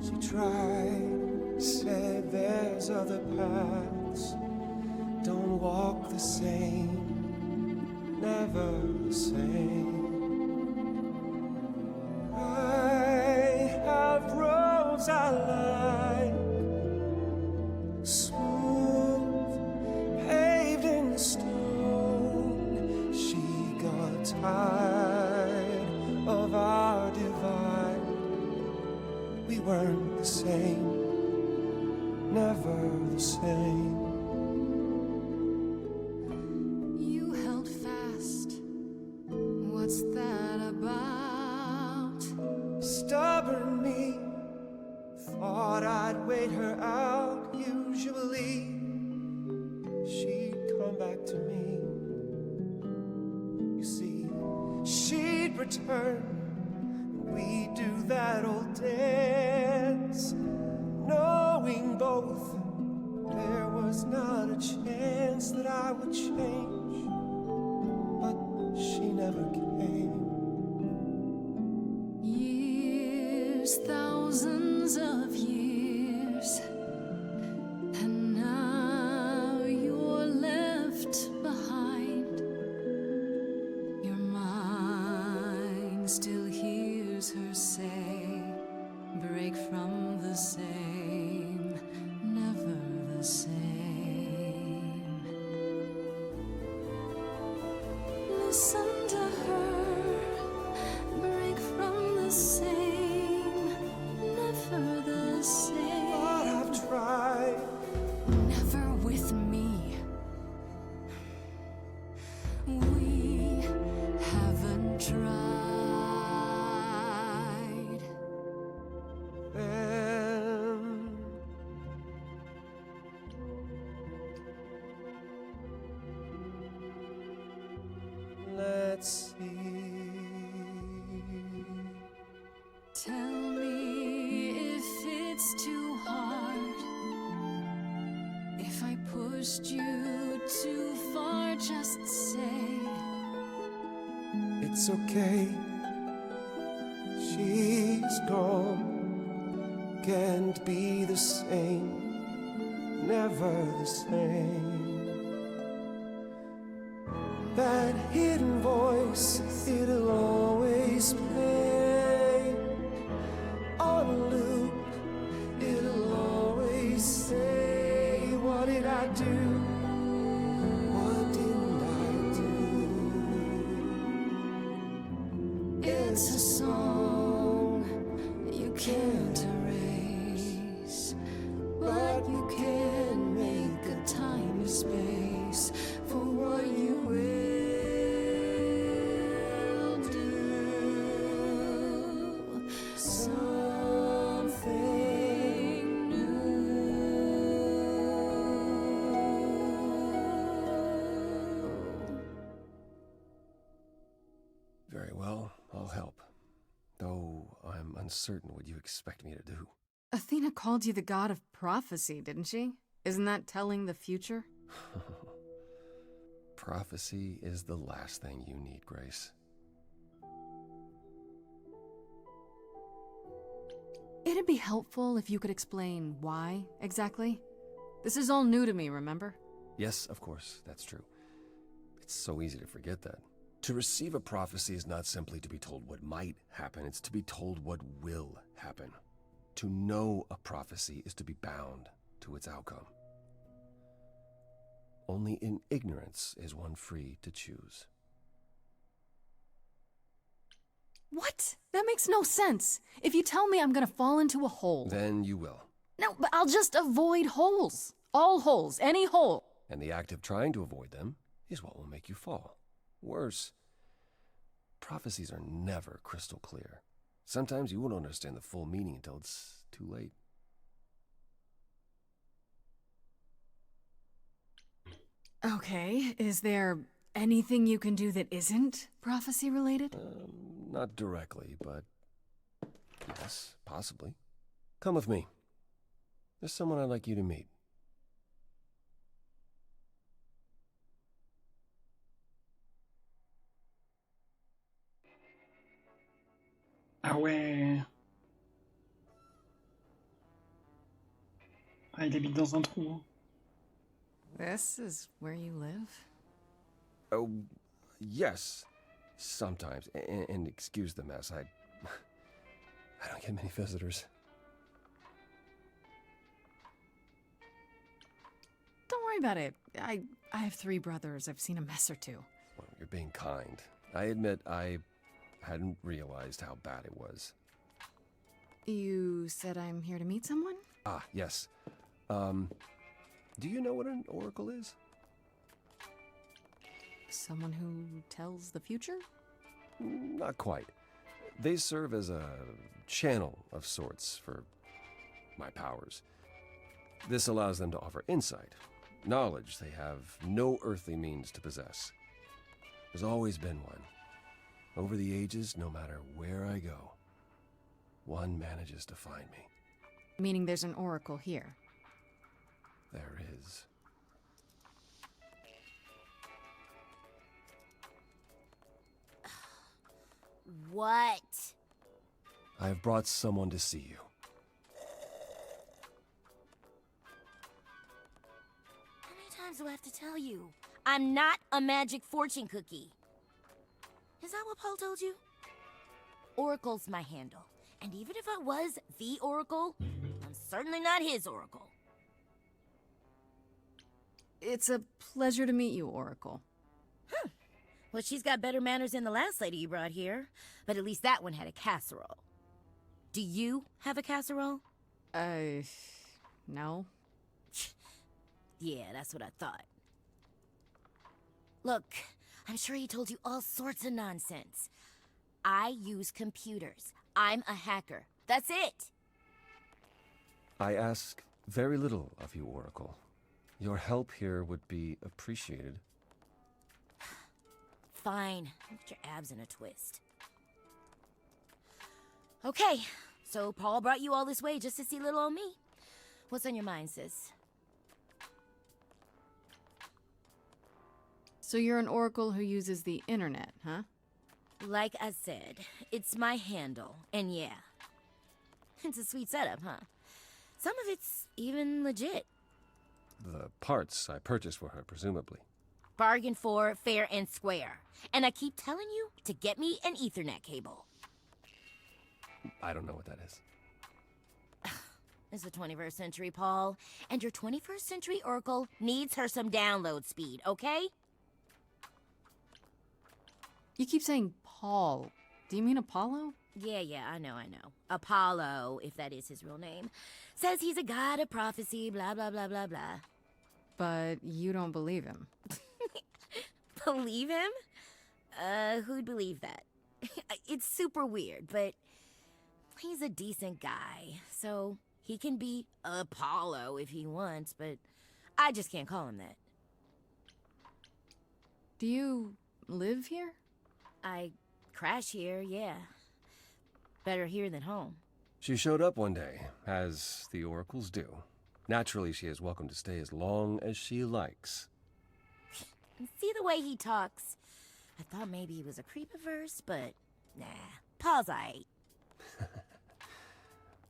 She tried, said there's other paths. Don't walk the same, never the same. I have roads I like, smooth, paved in stone. She got tired of our divide. We weren't the same, never the same. You held fast. What's that about? Stubborn me, thought I'd wait her out. Usually she'd come back to me. return. We do that old dance, knowing both there was not a chance that I would change, but she never came. Years, thousands of years, and now you're left behind. Your mind still hears her say, break from the same, never the same. Listen to her, break from the same, never the same. But I've tried. Never with me. We haven't tried. Then let's see. Tell me if it's too hard. If I pushed you too far, just say. It's okay. She's gone. Can't be the same. Never the same. That hidden voice, it'll always play on a loop. It'll always say, what did I do? What didn't I do? It's a song you can't erase, but you can make a tiny space for what you will do. Something new. Very well, I'll help. Though I'm uncertain what you expect me to do. Athena called you the god of prophecy, didn't she? Isn't that telling the future? Prophecy is the last thing you need, Grace. It'd be helpful if you could explain why, exactly. This is all new to me, remember? Yes, of course, that's true. It's so easy to forget that. To receive a prophecy is not simply to be told what might happen, it's to be told what will happen. To know a prophecy is to be bound to its outcome. Only in ignorance is one free to choose. What? That makes no sense. If you tell me I'm gonna fall into a hole... Then you will. No, but I'll just avoid holes. All holes, any hole. And the act of trying to avoid them is what will make you fall. Worse, prophecies are never crystal clear. Sometimes you won't understand the full meaning until it's too late. Okay, is there anything you can do that isn't prophecy related? Not directly, but yes, possibly. Come with me. There's someone I'd like you to meet. Ah ouais. Ah, il habite dans un trou. Hein. This is where you live? Oh, yes. Sometimes. And excuse the mess. I don't get many visitors. Don't worry about it. I have 3 brothers. I've seen a mess or two. Well, you're being kind. I admit I hadn't realized how bad it was. You said I'm here to meet someone? Ah, yes. Do you know what an oracle is? Someone who tells the future? Not quite. They serve as a channel of sorts for my powers. This allows them to offer insight, knowledge they have no earthly means to possess. There's always been one. over the ages, no matter where I go, one manages to find me. Meaning there's an oracle here. There is. What? I have brought someone to see you. How many times do I have to tell you? I'm not a magic fortune cookie. Is that what Paul told you? Oracle's my handle. And even if I was the Oracle, I'm certainly not his Oracle. It's a pleasure to meet you, Oracle. Huh. Well, she's got better manners than the last lady you brought here. But at least that one had a casserole. Do you have a casserole? No. Yeah, that's what I thought. Look, I'm sure he told you all sorts of nonsense. I use computers. I'm a hacker. That's it. I ask very little of you, Oracle. Your help here would be appreciated. Fine. Get your abs in a twist. Okay, so Paul brought you all this way just to see little old me. What's on your mind, sis? So you're an oracle who uses the internet, huh? Like I said, it's my handle, and yeah. It's a sweet setup, huh? Some of it's even legit. The parts I purchased for her, presumably. Bargain for, fair and square. And I keep telling you to get me an Ethernet cable. I don't know what that is. It's the 21st century, Paul. And your 21st century Oracle needs her some download speed, okay? You keep saying Paul. Do you mean Apollo? Yeah, I know. Apollo, if that is his real name, says he's a god of prophecy, blah, blah, blah, blah, blah. But you don't believe him. Believe him? Who'd believe that? It's super weird, but he's a decent guy, so he can be Apollo if he wants, but I just can't call him that. Do you live here? I crash here, yeah. Better here than home. She showed up one day, as the oracles do. Naturally, she is welcome to stay as long as she likes. See the way he talks? I thought maybe he was a creepiverse, but nah. Paul's aight.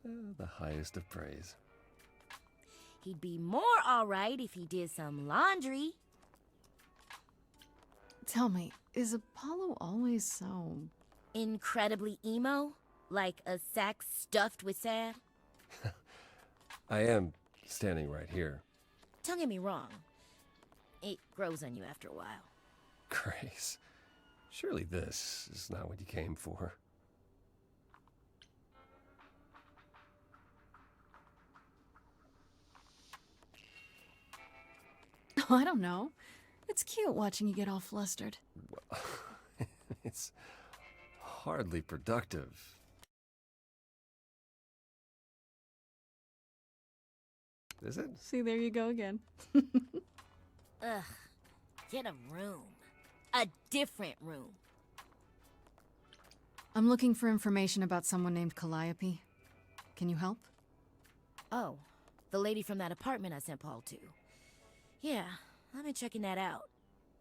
The highest of praise. He'd be more alright if he did some laundry. Tell me, is Apollo always so... incredibly emo? Like a sack stuffed with sad? I am standing right here. Don't get me wrong. It grows on you after a while. Grace, surely this is not what you came for. Oh, I don't know. It's cute watching you get all flustered. Well, it's hardly productive. Is it? See, there you go again. Ugh. Get a room. A different room. I'm looking for information about someone named Calliope. Can you help? Oh, the lady from that apartment I sent Paul to. Yeah, I've been checking that out.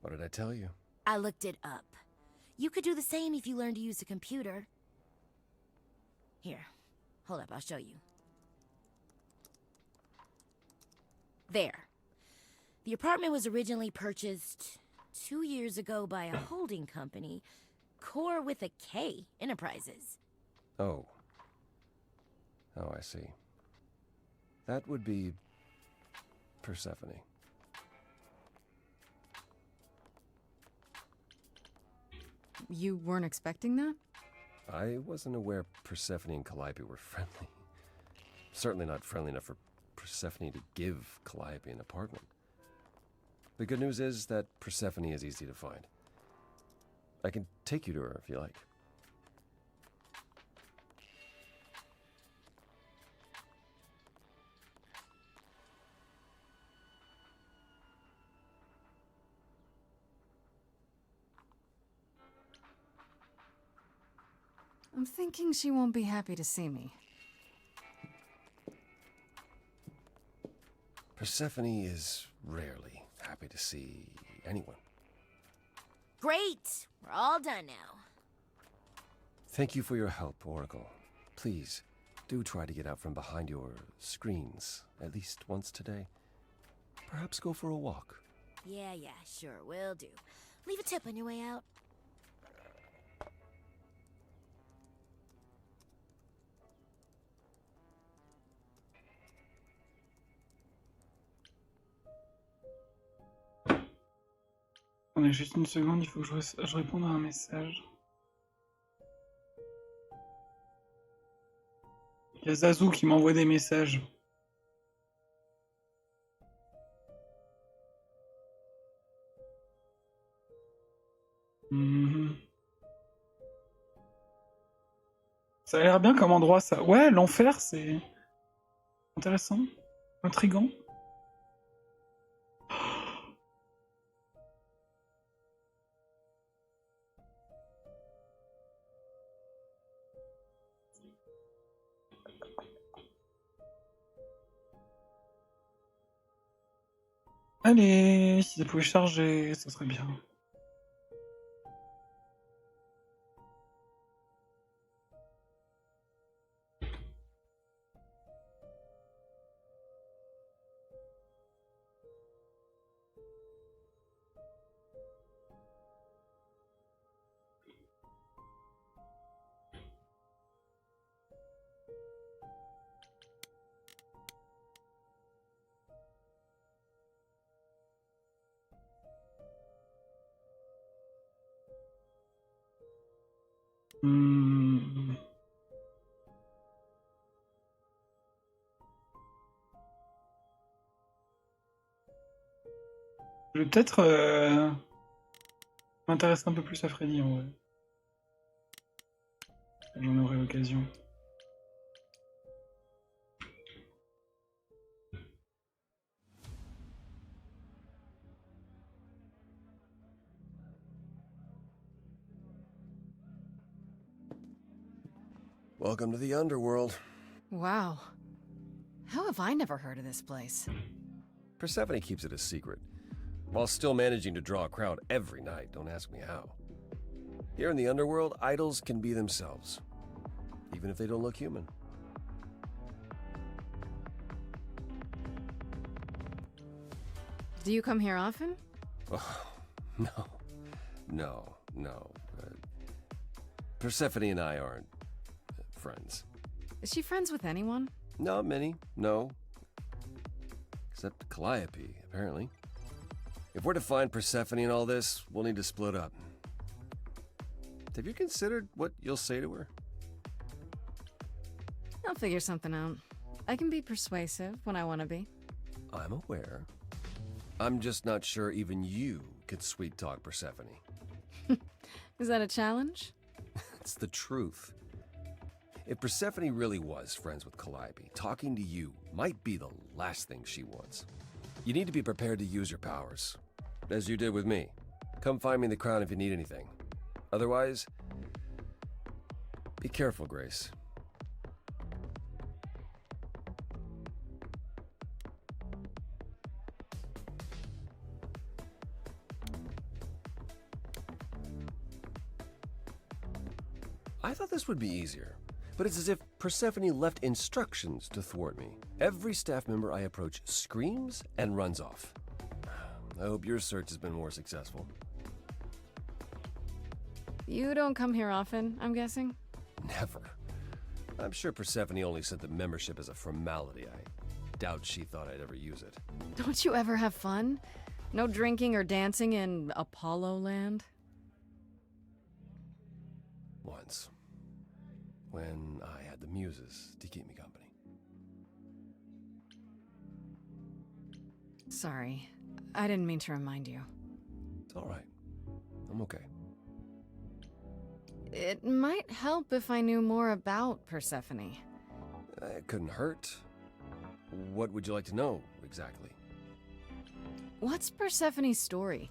What did I tell you? I looked it up. You could do the same if you learned to use a computer. Here, hold up, I'll show you. There. The apartment was originally purchased 2 years ago by a holding company, Core with a K Enterprises. Oh. Oh, I see. That would be Persephone. You weren't expecting that? I wasn't aware Persephone and Calliope were friendly. Certainly not friendly enough for Persephone to give Calliope an apartment. The good news is that Persephone is easy to find. I can take you to her if you like. I'm thinking she won't be happy to see me. Persephone is rarely happy to see anyone. Great! We're all done now. Thank you for your help, Oracle. Please, do try to get out from behind your screens at least once today. Perhaps go for a walk. Yeah, sure, will do. Leave a tip on your way out. Attendez juste une seconde, il faut que je réponde à un message. Il y a Zazu qui m'envoie des messages. Mhm. Ça a l'air bien comme endroit, ça. Ouais, l'enfer, c'est intéressant, intriguant. Allez, si ça pouvait charger, ça serait bien. Hmm. Je vais peut-être m'intéresser un peu plus à Freddy en vrai. J'en aurai l'occasion. Welcome to the underworld. Wow. How have I never heard of this place? Persephone keeps it a secret, while still managing to draw a crowd every night. Don't ask me how. Here in the underworld, idols can be themselves, even if they don't look human. Do you come here often? Oh, no. Persephone and I aren't friends. Is she friends with anyone? Not many, no. Except Calliope, apparently. If we're to find Persephone in all this, we'll need to split up. Have you considered what you'll say to her? I'll figure something out. I can be persuasive when I want to be. I'm aware. I'm just not sure even you could sweet-talk Persephone. Is that a challenge? It's the truth. If Persephone really was friends with Calliope, talking to you might be the last thing she wants. You need to be prepared to use your powers, as you did with me. Come find me in the crown if you need anything. Otherwise, be careful, Grace. I thought this would be easier, but it's as if Persephone left instructions to thwart me. Every staff member I approach screams and runs off. I hope your search has been more successful. You don't come here often, I'm guessing? Never. I'm sure Persephone only said that membership is a formality. I doubt she thought I'd ever use it. Don't you ever have fun? No drinking or dancing in Apollo Land? Once. When I had the muses to keep me company. Sorry. I didn't mean to remind you. It's all right. I'm okay. It might help if I knew more about Persephone. It couldn't hurt. What would you like to know, exactly? What's Persephone's story?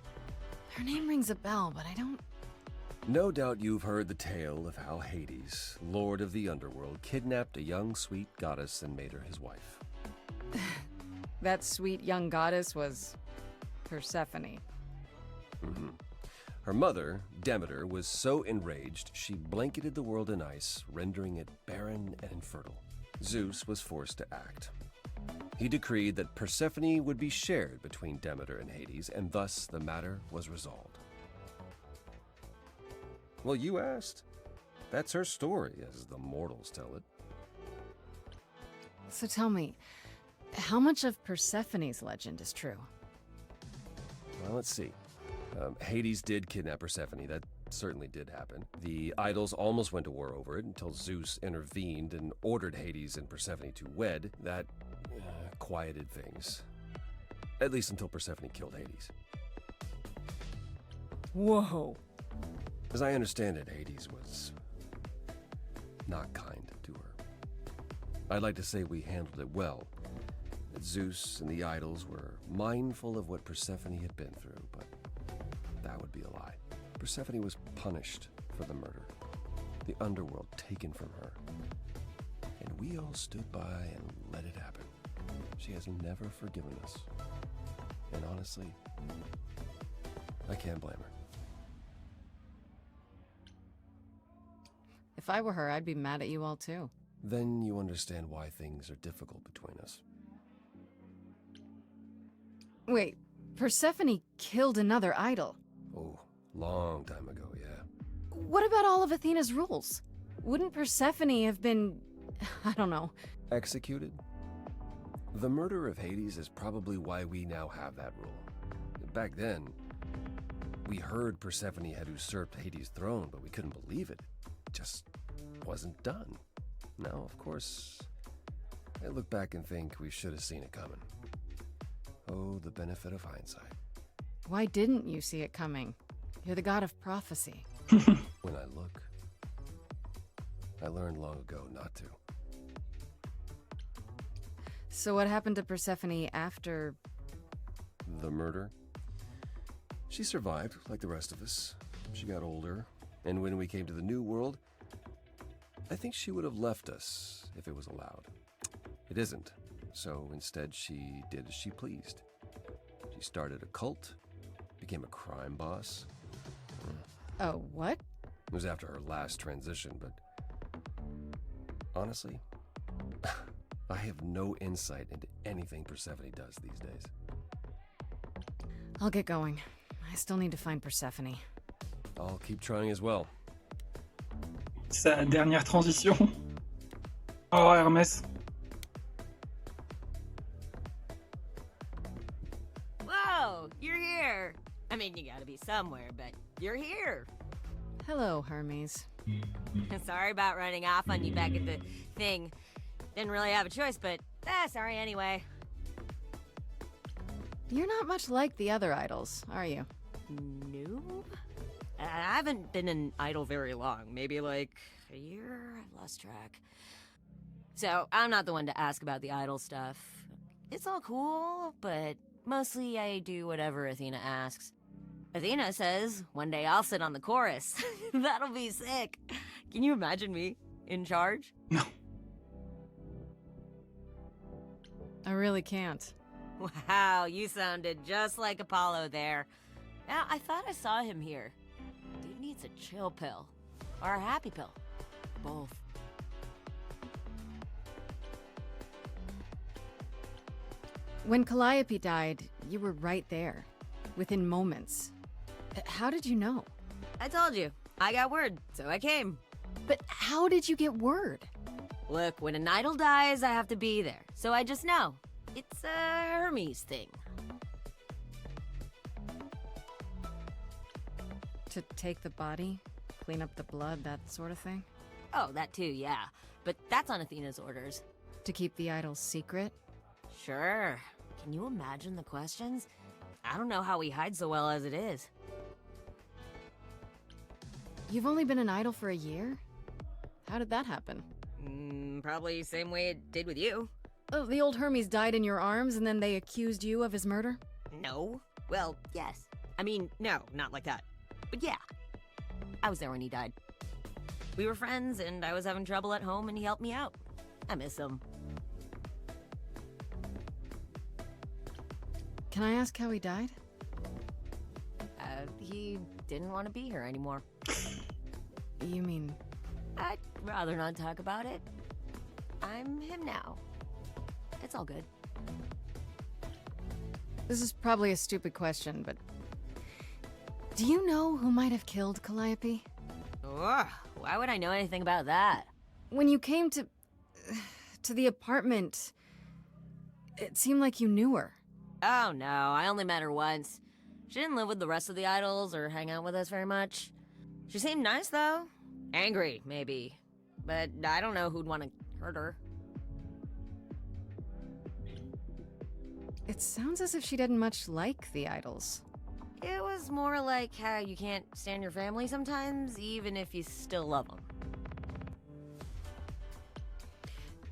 Her name rings a bell, but I don't... No doubt you've heard the tale of how Hades, lord of the underworld, kidnapped a young sweet goddess and made her his wife. That sweet young goddess was Persephone. Mm-hmm. Her mother, Demeter, was so enraged she blanketed the world in ice, rendering it barren and infertile. Zeus was forced to act. He decreed that Persephone would be shared between Demeter and Hades, and thus the matter was resolved. Well, you asked. That's her story, as the mortals tell it. So tell me, how much of Persephone's legend is true? Well, let's see. Hades did kidnap Persephone. That certainly did happen. The idols almost went to war over it until Zeus intervened and ordered Hades and Persephone to wed. That quieted things. At least until Persephone killed Hades. Whoa. As I understand it, Hades was not kind to her. I'd like to say we handled it well. That Zeus and the idols were mindful of what Persephone had been through, but that would be a lie. Persephone was punished for the murder, the underworld taken from her. And we all stood by and let it happen. She has never forgiven us. And honestly, I can't blame her. If I were her, I'd be mad at you all too. Then you understand why things are difficult between us. Wait, Persephone killed another idol. Oh, long time ago, yeah. What about all of Athena's rules? Wouldn't Persephone have been, I don't know, executed? The murder of Hades is probably why we now have that rule. Back then, we heard Persephone had usurped Hades' throne, but we couldn't believe it. It just wasn't done. Now, of course, I look back and think we should have seen it coming. Oh, the benefit of hindsight. Why didn't you see it coming? You're the god of prophecy. When I look, I learned long ago not to. So what happened to Persephone after... the murder? She survived, like the rest of us. She got older, and when we came to the New World, I think she would have left us if it was allowed. It isn't, so instead she did as she pleased. She started a cult, became a crime boss. Oh, what? It was after her last transition, but honestly, I have no insight into anything Persephone does these days. I'll get going. I still need to find Persephone. I'll keep trying as well. Sa dernière transition. Oh, Hermès. Whoa, you're here. I mean, you gotta be somewhere, but you're here. Hello, Hermes. Sorry about running off on you back at the thing. Didn't really have a choice, but sorry anyway. You're not much like the other idols, are you? No? I haven't been an idol very long. Maybe like a year? I've lost track. So, I'm not the one to ask about the idol stuff. It's all cool, but mostly I do whatever Athena asks. Athena says one day I'll sit on the chorus. That'll be sick. Can you imagine me in charge? No. I really can't. Wow, you sounded just like Apollo there. Now, I thought I saw him here. Dude needs a chill pill. Or a happy pill. Both. When Calliope died, you were right there. Within moments. How did you know? I told you. I got word, so I came. But how did you get word? Look, when an idol dies, I have to be there. So I just know. It's a Hermes thing. To take the body, clean up the blood, that sort of thing? Oh, that too, yeah. But that's on Athena's orders. To keep the idols secret? Sure. Can you imagine the questions? I don't know how we hide so well as it is. You've only been an idol for a year? How did that happen? Probably same way it did with you. Oh, the old Hermes died in your arms and then they accused you of his murder? No. Well, yes. I mean, no, not like that. But yeah. I was there when he died. We were friends, and I was having trouble at home, and he helped me out. I miss him. Can I ask how he died? He didn't want to be here anymore. You mean... I'd rather not talk about it. I'm him now. It's all good. This is probably a stupid question, but... do you know who might have killed Calliope? Ugh, why would I know anything about that? When you came to the apartment, it seemed like you knew her. Oh no, I only met her once. She didn't live with the rest of the idols or hang out with us very much. She seemed nice though. Angry, maybe. But I don't know who'd want to hurt her. It sounds as if she didn't much like the idols. It was more like how you can't stand your family sometimes, even if you still love them.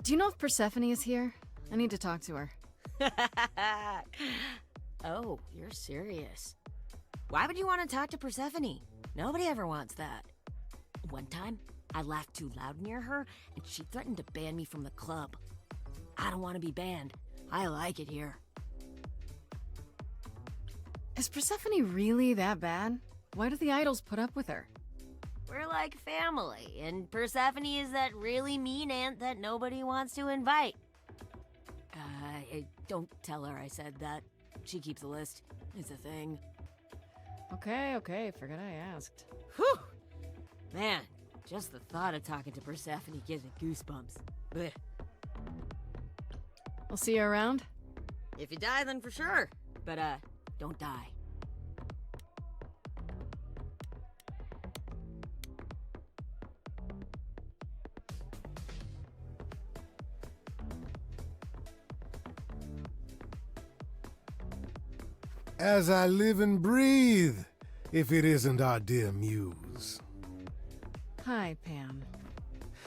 Do you know if Persephone is here? I need to talk to her. Oh, you're serious. Why would you want to talk to Persephone? Nobody ever wants that. One time, I laughed too loud near her, and she threatened to ban me from the club. I don't want to be banned. I like it here. Is Persephone really that bad? Why do the idols put up with her? We're like family, and Persephone is that really mean aunt that nobody wants to invite. Don't tell her I said that. She keeps a list. It's a thing. Okay, forgot I asked. Whew! Man, just the thought of talking to Persephone gives me goosebumps. Blech. I'll see you around? If you die, then for sure. But, don't die. As I live and breathe, if it isn't our dear muse. Hi, Pam.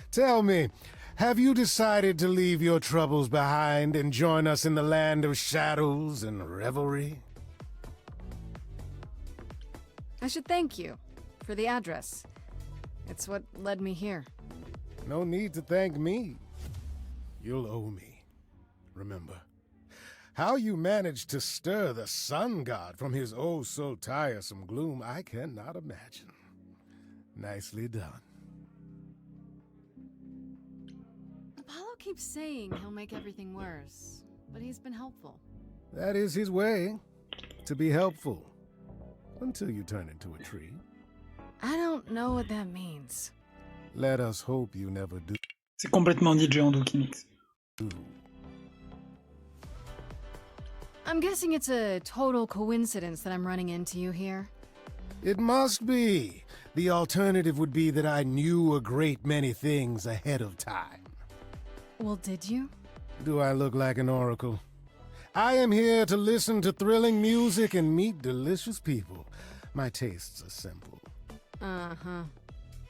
Tell me, have you decided to leave your troubles behind and join us in the land of shadows and revelry? I should thank you for the address. It's what led me here. No need to thank me. You'll owe me. Remember, how you managed to stir the sun god from his oh-so-tiresome gloom, I cannot imagine. Nicely done. Apollo keeps saying he'll make everything worse, but he's been helpful. That is his way, to be helpful. Until you turn into a tree. I don't know what that means. Let us hope you never do. C'est complètement DJ Ando qui mixe. I'm guessing it's a total coincidence that I'm running into you here. It must be. The alternative would be that I knew a great many things ahead of time. Well, did you? Do I look like an oracle? I am here to listen to thrilling music and meet delicious people. My tastes are simple. Uh-huh.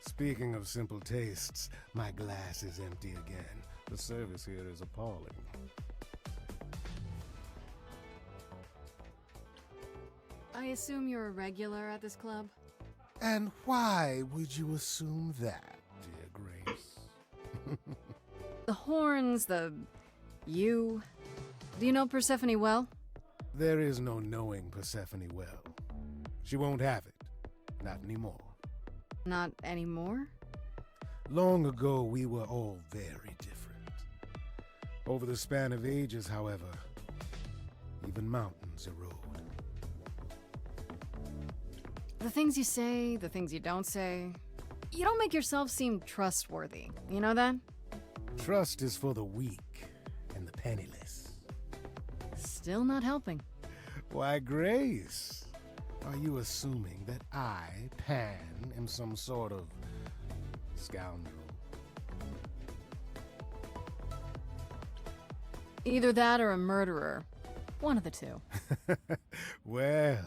Speaking of simple tastes, my glass is empty again. The service here is appalling. I assume you're a regular at this club? And why would you assume that, dear Grace? The horns, you... Do you know Persephone well? There is no knowing Persephone well. She won't have it. Not anymore. Not anymore? Long ago, we were all very different. Over the span of ages, however, even mountains erode. The things you say, the things you don't say... You don't make yourself seem trustworthy. You know that? Trust is for the weak and the penniless. Still not helping. Why, Grace, are you assuming that I, Pan, am some sort of scoundrel? Either that or a murderer. One of the two. Well,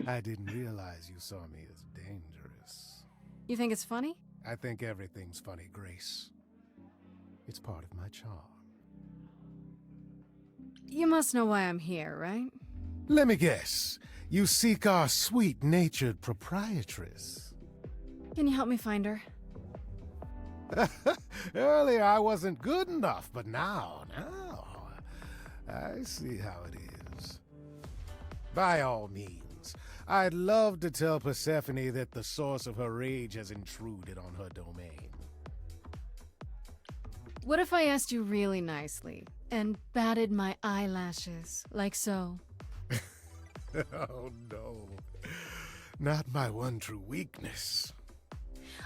I didn't realize you saw me as dangerous. You think it's funny? I think everything's funny, Grace. It's part of my charm. You must know why I'm here, right? Let me guess. You seek our sweet-natured proprietress. Can you help me find her? Earlier I wasn't good enough, but now, I see how it is. By all means, I'd love to tell Persephone that the source of her rage has intruded on her domain. What if I asked you really nicely and batted my eyelashes, like so? Oh no, not my one true weakness.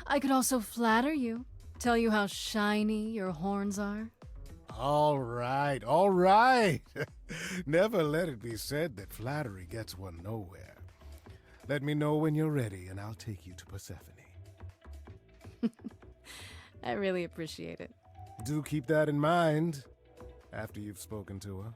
I could also flatter you, tell you how shiny your horns are. All right, all right. Never let it be said that flattery gets one nowhere. Let me know when you're ready and I'll take you to Persephone. I really appreciate it. Do keep that in mind after you've spoken to her.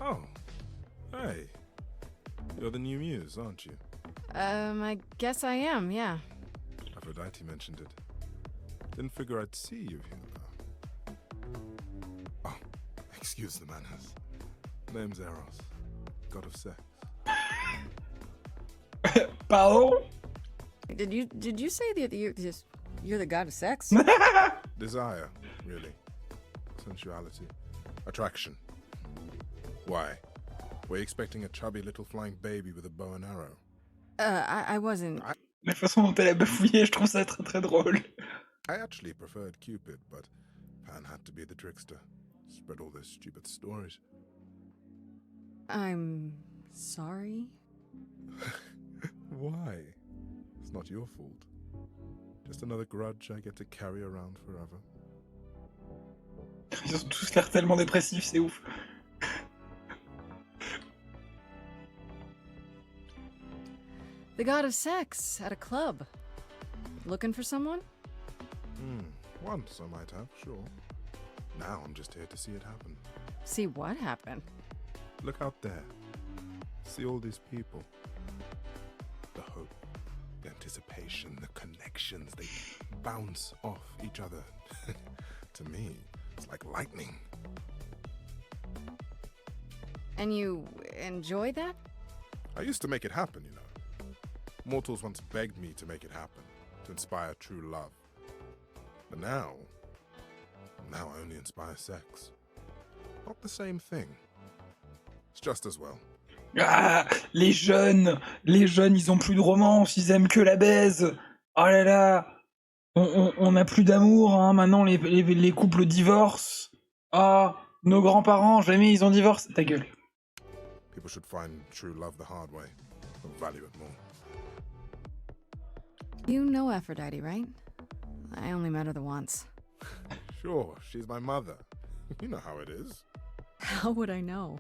Oh, hey. You're the new muse, aren't you? I guess I am, yeah. Aphrodite mentioned it. Didn't figure I'd see you here, though. Oh, excuse the manners. Name's Eros, god of sex. Pardon? Did you say that you're the god of sex? Desire, really. Sensuality. Attraction. Why? Were you expecting a chubby little flying baby with a bow and arrow? I wasn't. La façon dont elle a bafouillé, je trouve ça très très drôle. I actually preferred Cupid, but Pan had to be the trickster. Spread all those stupid stories. I'm sorry. Why? It's not your fault. Just another grudge I get to carry around forever. Ils ont tous l'air tellement dépressifs, c'est ouf. The god of sex at a club. Looking for someone? Once I might have, sure. Now I'm just here to see it happen. See what happen? Look out there. See all these people. The hope, the anticipation, the connections, they bounce off each other. To me, it's like lightning. And you enjoy that? I used to make it happen, you know. Mortals once begged me to make it happen, to inspire true love. But now I only inspire sex. Not the same thing. It's just as well. Ah, les jeunes, ils ont plus de romance, ils aiment que la baise. Oh là là, on n'a plus d'amour, hein. Maintenant les couples divorcent. Ah, nos grands-parents, jamais ils ont divorcé. Ta gueule. People should find true love the hard way, or value it more. You know Aphrodite, right? I only met her the once. Sure, she's my mother. You know how it is. How would I know?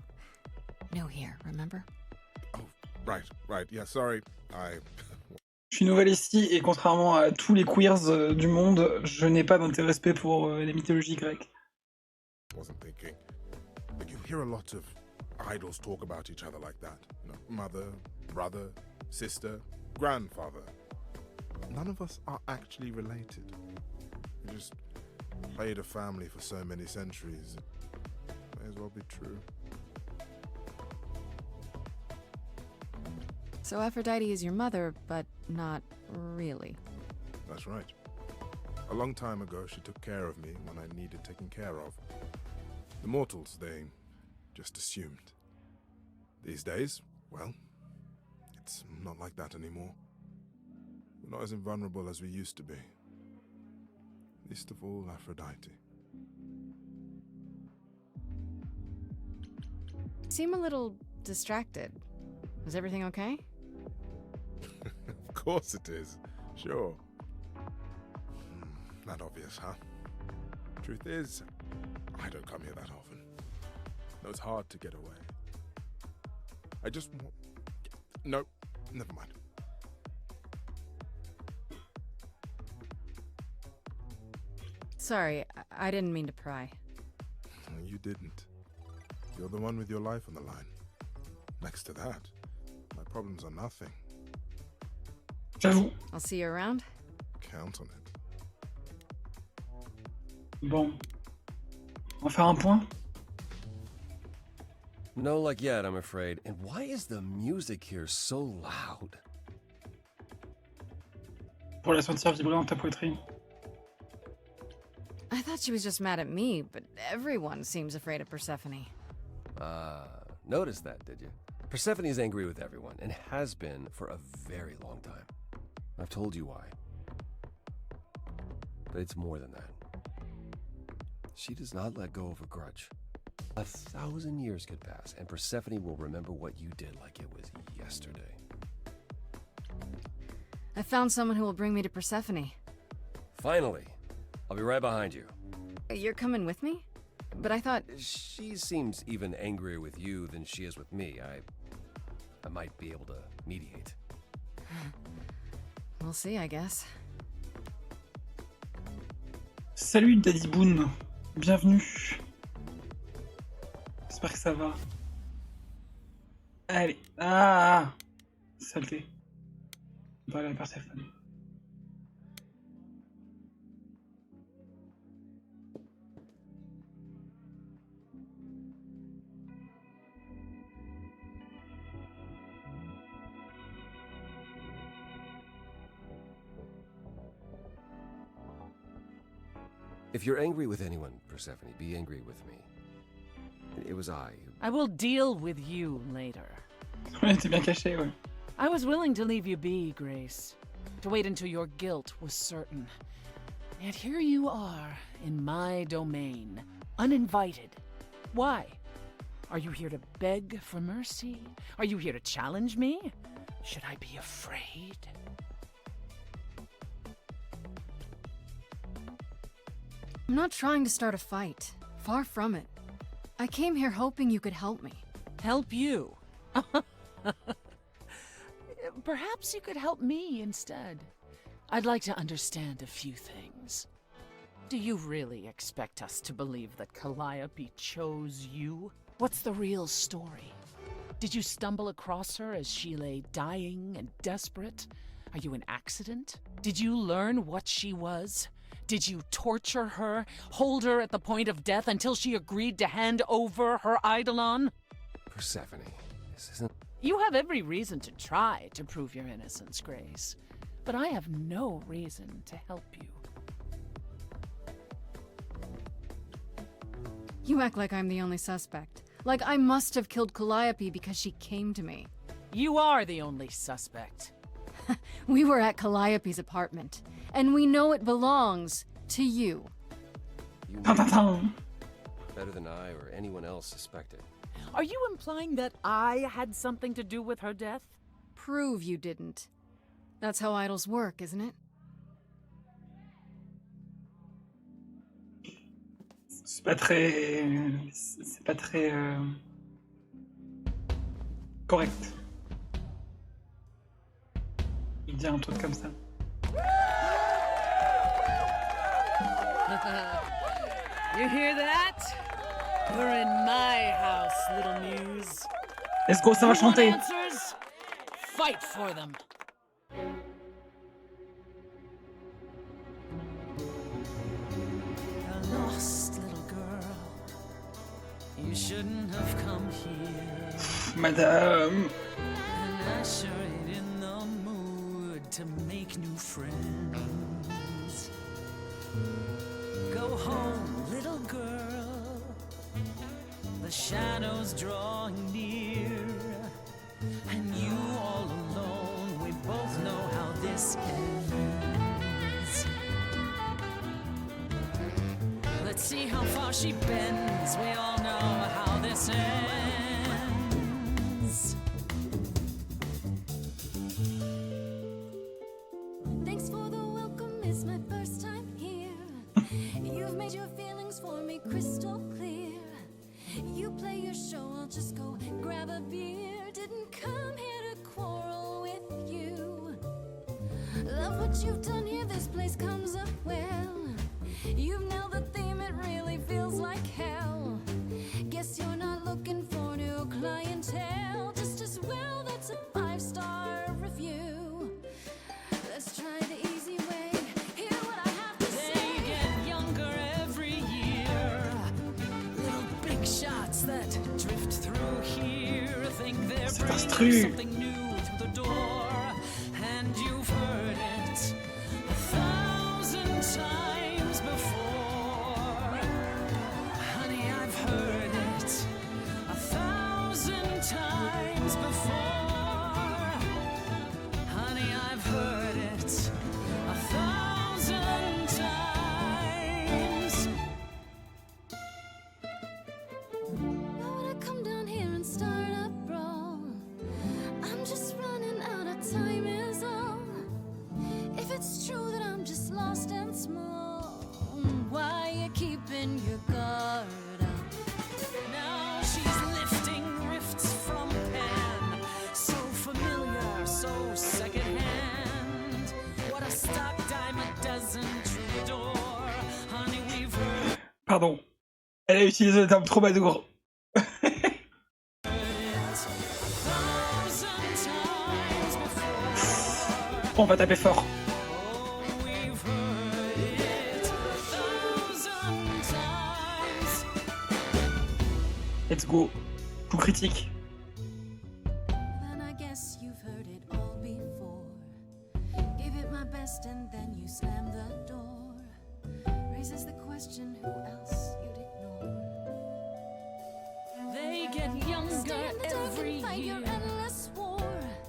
No here, remember? Oh, right, yeah, sorry. Je suis nouvelle ici et contrairement à tous les queers du monde, je n'ai pas d'intérêt pour la mythologie grecque. Wasn't thinking. But you hear a lot of idols talk about each other like that. You know, mother, brother, sister, grandfather. None of us are actually related. We just played a family for so many centuries. It may as well be true. So Aphrodite is your mother, but not really. That's right. A long time ago, she took care of me when I needed taking care of. The mortals, they just assumed. These days, well, it's not like that anymore. We're not as invulnerable as we used to be. Least of all, Aphrodite. You seem a little distracted. Is everything okay? Of course it is. Sure. Not obvious, huh? Truth is, I don't come here that often. No, it's hard to get away. I just want... No, never mind. Sorry, I didn't mean to pry. You didn't. You're the one with your life on the line. Next to that, my problems are nothing. J'avoue. I'll see you around. Count on it. Bon. On va faire un point. No luck yet, I'm afraid. And why is the music here so loud? Pour la sentir vibrer dans ta poitrine. I thought she was just mad at me, but everyone seems afraid of Persephone. Noticed that, did you? Persephone's angry with everyone, and has been for a very long time. I've told you why. But it's more than that. She does not let go of a grudge. 1,000 years could pass, and Persephone will remember what you did like it was yesterday. I found someone who will bring me to Persephone. Finally! I'll be right behind you. You're coming with me? But I thought... She seems even angrier with you than she is with me. I might be able to mediate. We'll see, I guess. Salut Daddy Boone. Bienvenue. J'espère que ça va. Allez. Ah, saleté. Voilà, Perséphone. If you're angry with anyone, Persephone, be angry with me. It was I who... I will deal with you later. Ouais, t'es bien caché, ouais. I was willing to leave you be, Grace. To wait until your guilt was certain. Yet here you are, in my domain, uninvited. Why? Are you here to beg for mercy? Are you here to challenge me? Should I be afraid? I'm not trying to start a fight. Far from it. I came here hoping you could help me. Help you? Perhaps you could help me instead. I'd like to understand a few things. Do you really expect us to believe that Calliope chose you? What's the real story? Did you stumble across her as she lay dying and desperate? Are you an accident? Did you learn what she was? Did you torture her, hold her at the point of death until she agreed to hand over her eidolon? Persephone, this isn't... You have every reason to try to prove your innocence, Grace. But I have no reason to help you. You act like I'm the only suspect. Like I must have killed Calliope because she came to me. You are the only suspect. We were at Calliope's apartment, and we know it belongs to you. You know better than I or anyone else suspected. Are you implying that I had something to do with her death? Prove you didn't. That's how idols work, isn't it? C'est pas très... C'est pas très... correct. Il dit un truc comme ça. You hear that? You're in my house, little muse. Let's go, ça va chanter. Answers? Fight for them. A lost little girl. You shouldn't have come here. Madame. And I sure ain't in the mood to make new friends. Go home, little girl. The shadows drawing near, and you all alone. We both know how this ends. Let's see how far she bends. We all know how this ends. Thanks for the welcome, it's my first time here. You've made your feelings for me crystal clear. You play your show, I'll just go grab a beer. Didn't come here to quarrel with you. Love what you've done here, this place comes up well. You've nailed the theme, it really feels like hell. Guess you're not looking for new clientele. Just as well, that's a 5-star review. Instru. something new through the door, and you've heard it 1,000 times before. Honey, I've heard it 1,000 times before. Honey, I've heard it 1,000 times. Why would I come down here and start a brawl? I'm just running out of time is all. If it's true that I'm just lost and small, why you keeping your guard up? Now she's lifting rifts from pen, so familiar, so secondhand. What a stock dime a dozen troubadour. Honey, we've heard Pardon. Elle a utilisé le terme troubadour. it 1,000 times before. On va taper fort. We've heard it 1,000 times. Let's go. Coup critique. Then I guess you've heard it all before. Gave it my best and then you slammed the door. Raises the question, who else you'd ignore? They get younger Stay in the dark every and fight year. your endless war.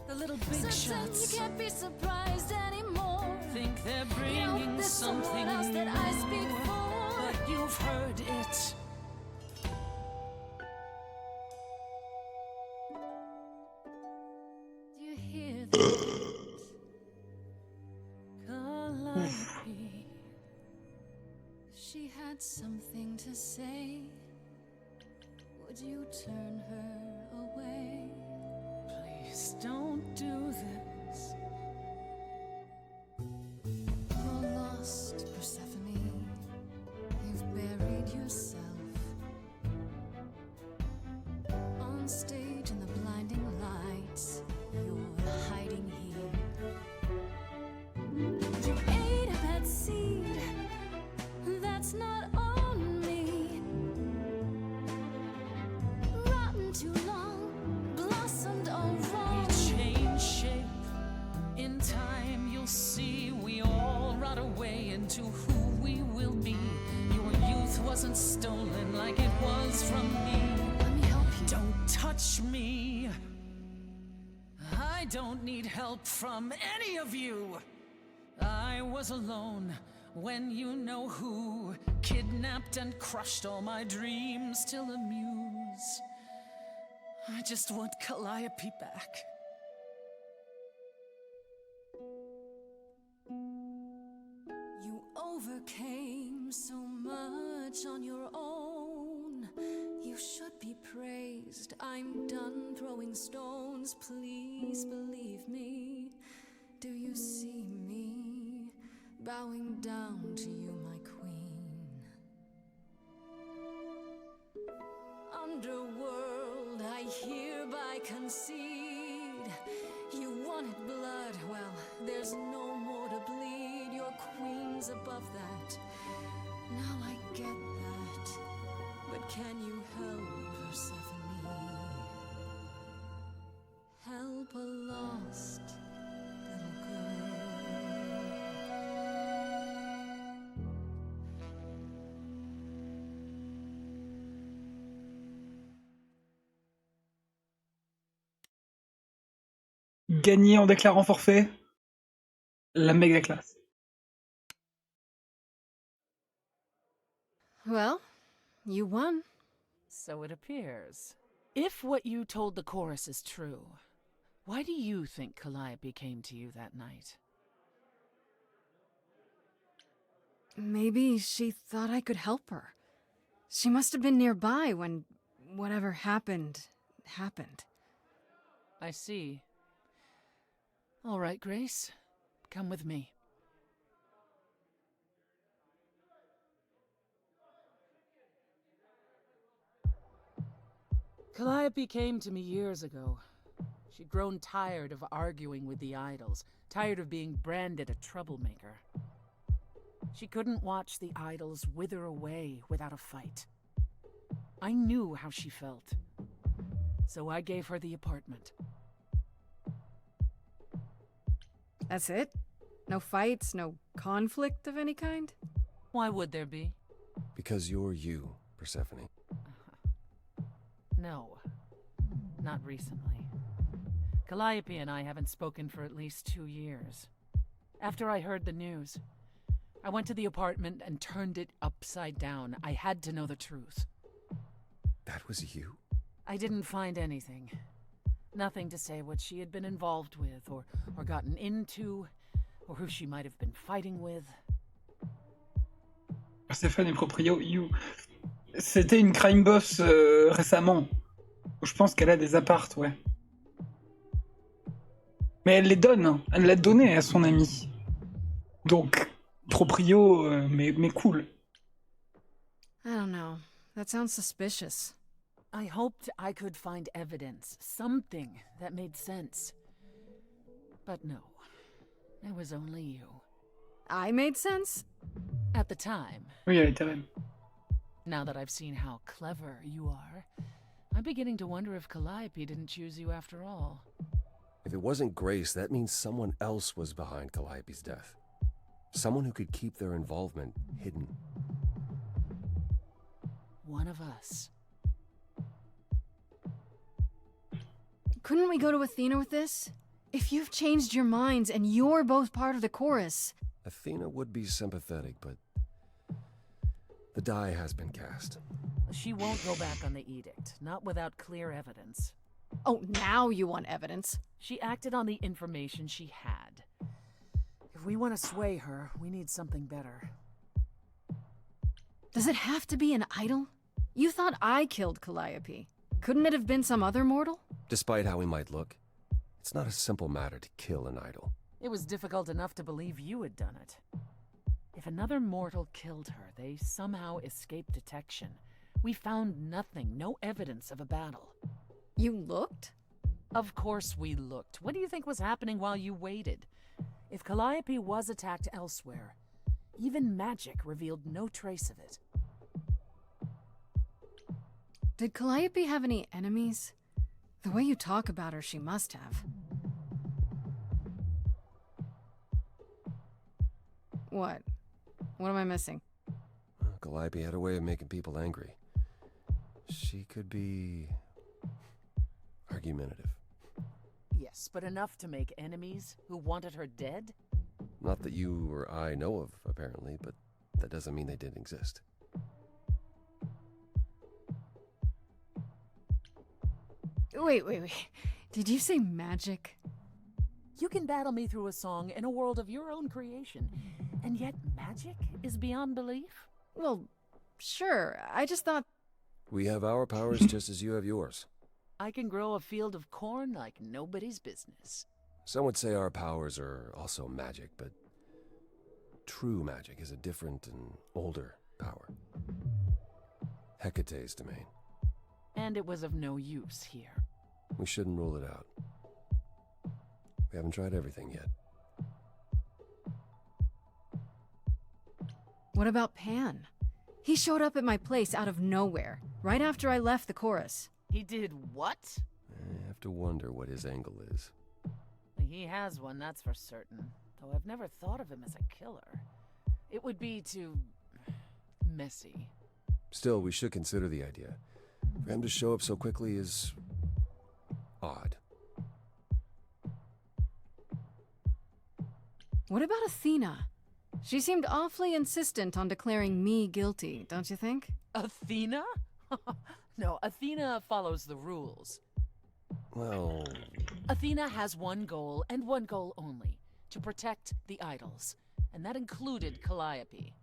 The little big Certain shots you can't be surprised anymore. think they're You know, bringing there's someone something else that I speak new, for. but you've heard it. Do you hear that? Calliope. She had something to say. Would you turn her away? Please don't do this. You're lost, Persephone. You've buried yourself on stage in the blinding lights. You're hiding here. You ate a bad seed. That's not on me. Rotten too long, blossomed all wrong. We change shape. In time, you'll see we all rot away into who we will be. Your youth wasn't stolen like it was from me. Let me help you. Don't touch me. I don't need help from any of you. I was alone when you know who kidnapped and crushed all my dreams till amuse. I just want Calliope back. You overcame so much on your own. You should be praised. I'm done throwing stones. Please believe me. Do you see me bowing down to you, my queen? Underworld, I hereby concede. You wanted blood, well, there's no more to bleed. Your queen's above that. Now I get that. But can you help Persephone? Help a lost little girl. Gagné en déclarant forfait. La méga classe. Well, you won. So it appears. If what you told the chorus is true, why do you think Calliope came to you that night? Maybe she thought I could help her. She must have been nearby when whatever happened. I see. All right, Grace. Come with me. Calliope came to me years ago. She'd grown tired of arguing with the idols, tired of being branded a troublemaker. She couldn't watch the idols wither away without a fight. I knew how she felt. So I gave her the apartment. That's it? No fights, no conflict of any kind? Why would there be? Because you're you, Persephone. No. Not recently. Calliope and I haven't spoken for at least 2 years. After I heard the news, I went to the apartment and turned it upside down. I had to know the truth. That was you? I didn't find anything. Nothing to say what she had been involved with, or gotten into, or who she might have been fighting with. Stéphane et Proprio, c'était une crime boss récemment. Je pense qu'elle a des apparts, ouais. Mais elle les donne, hein. Elle l'a donné à son ami. Donc, Proprio, mais cool. I don't know. That sounds suspicious. I hoped I could find evidence, something that made sense. But no, it was only you. I made sense? At the time. Oui, elle était reine. Now that I've seen how clever you are, I'm beginning to wonder if Calliope didn't choose you after all. If it wasn't Grace, that means someone else was behind Calliope's death. Someone who could keep their involvement hidden. One of us. Couldn't we go to Athena with this? If you've changed your minds and you're both part of the chorus. Athena would be sympathetic, but the die has been cast. She won't go back on the edict, not without clear evidence. Oh, now you want evidence. She acted on the information she had. If we want to sway her, we need something better. Does it have to be an idol? You thought I killed Calliope. Couldn't it have been some other mortal? Despite how we might look, it's not a simple matter to kill an idol. It was difficult enough to believe you had done it. If another mortal killed her, they somehow escaped detection. We found nothing, no evidence of a battle. You looked? Of course we looked. What do you think was happening while you waited? If Calliope was attacked elsewhere, even magic revealed no trace of it. Did Calliope have any enemies? The way you talk about her, she must have. What? What am I missing? Calliope had a way of making people angry. She could be argumentative. Yes, but enough to make enemies who wanted her dead? Not that you or I know of, apparently, but that doesn't mean they didn't exist. Wait. Did you say magic? You can battle me through a song in a world of your own creation, and yet magic is beyond belief? Well, sure. I just thought... We have our powers just as you have yours. I can grow a field of corn like nobody's business. Some would say our powers are also magic, but true magic is a different and older power. Hecate's domain. And it was of no use here. We shouldn't rule it out. We haven't tried everything yet. What about Pan? He showed up at my place out of nowhere, right after I left the chorus. He did what? I have to wonder what his angle is. He has one, that's for certain. Though I've never thought of him as a killer. It would be too... messy. Still, we should consider the idea. For him to show up so quickly is... odd. What about Athena? She seemed awfully insistent on declaring me guilty, don't you think? Athena? No, Athena follows the rules. Well... Athena has one goal, and one goal only. To protect the idols. And that included Calliope.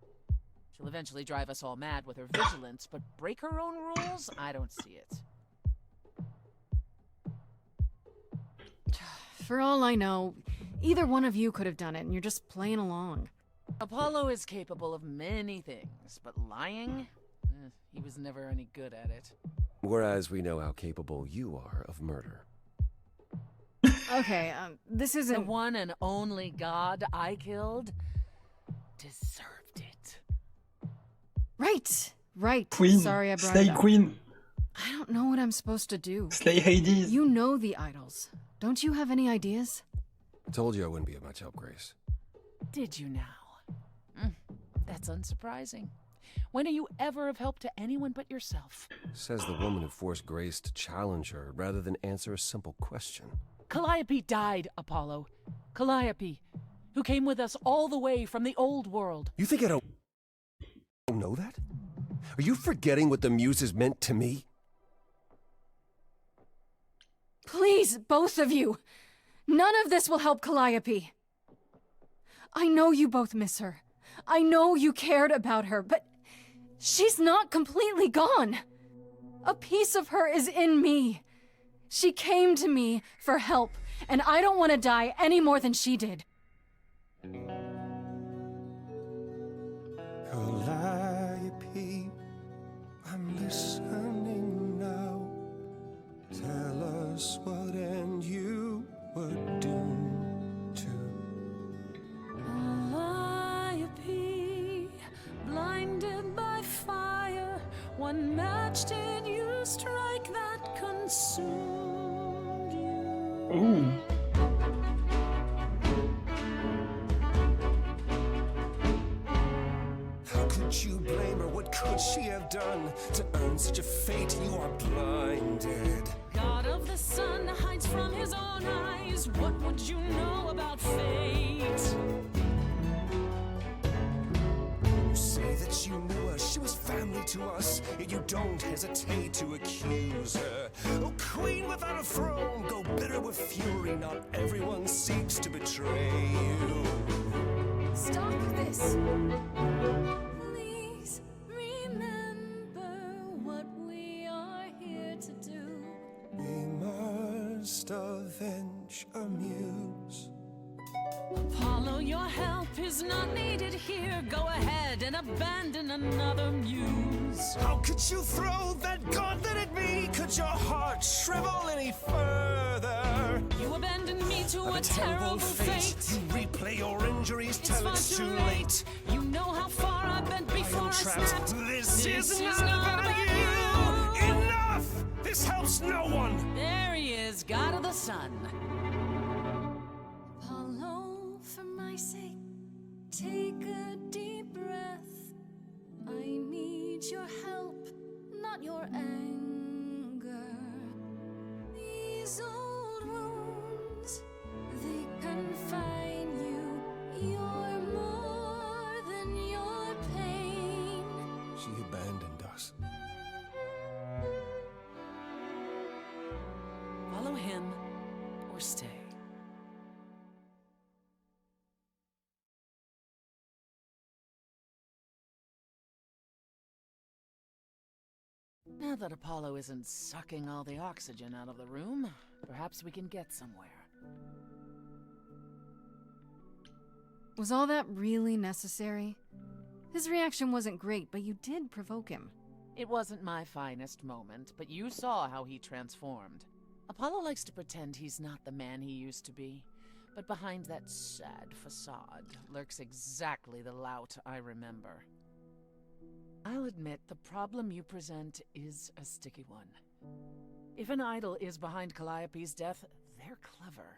She'll eventually drive us all mad with her vigilance, but break her own rules? I don't see it. For all I know, either one of you could have done it, and you're just playing along. Apollo is capable of many things, but lying? He was never any good at it. Whereas we know how capable you are of murder. Okay, this isn't... The one and only god I killed deserved it. Right. Queen. Sorry I brought Slay it up. Queen. I don't know what I'm supposed to do. Slay Hades. You know the idols. Don't you have any ideas? I told you I wouldn't be of much help, Grace. Did you now? That's unsurprising. When are you ever of help to anyone but yourself? Says the woman who forced Grace to challenge her rather than answer a simple question. Calliope died, Apollo. Calliope, who came with us all the way from the old world. You think I don't know that? Are you forgetting what the Muses meant to me? Please, both of you! None of this will help Calliope. I know you both miss her. I know you cared about her, but she's not completely gone. A piece of her is in me. She came to me for help, and I don't want to die any more than she did. Calliope, I'm listening now. Tell us what end you were doomed to. Calliope, blinded by fire, one match did you strike that consumed you. Ooh. How could you blame her? What could she have done to earn such a fate? You are blinded. God of the sun hides from his own eyes. What would you know about fate? You say that you knew her, she was family to us, yet you don't hesitate to accuse her. Oh, queen without a throne, go bitter with fury. Not everyone seeks to betray you. Stop this. Please remember what we are here to do. We must avenge a muse. Apollo, your help is not needed here. Go ahead and abandon another muse. How could you throw that gauntlet at me? Could your heart shrivel any further? You abandoned me to a terrible fate. You replay your injuries It's till far it's too too late. late. You know how far I've been before I Trapped. snapped. This is not about you. Enough! This helps no one. There he is, God of the sun. Apollo, for my sake, take a deep breath. I need your help, not your anger. These old wounds, they confine you. You're more than your pain. She abandoned us. Follow him or stay. Now that Apollo isn't sucking all the oxygen out of the room, perhaps we can get somewhere. Was all that really necessary? His reaction wasn't great, but you did provoke him. It wasn't my finest moment, but you saw how he transformed. Apollo likes to pretend he's not the man he used to be, but behind that sad facade lurks exactly the lout I remember. I'll admit the problem you present is a sticky one. If an idol is behind Calliope's death, they're clever.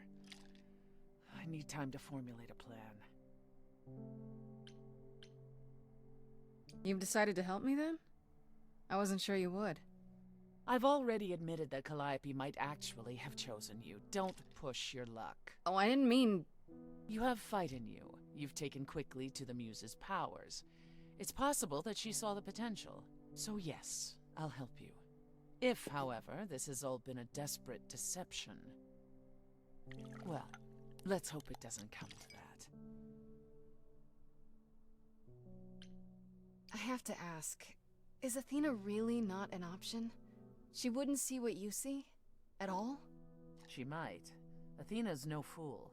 I need time to formulate a plan. You've decided to help me then? I wasn't sure you would. I've already admitted that Calliope might actually have chosen you. Don't push your luck. Oh, I didn't mean... You have fight in you. You've taken quickly to the Muse's powers. It's possible that she saw the potential. So yes, I'll help you. If, however, this has all been a desperate deception, well, let's hope it doesn't come to that. I have to ask, is Athena really not an option? She wouldn't see what you see? At all? She might. Athena's no fool.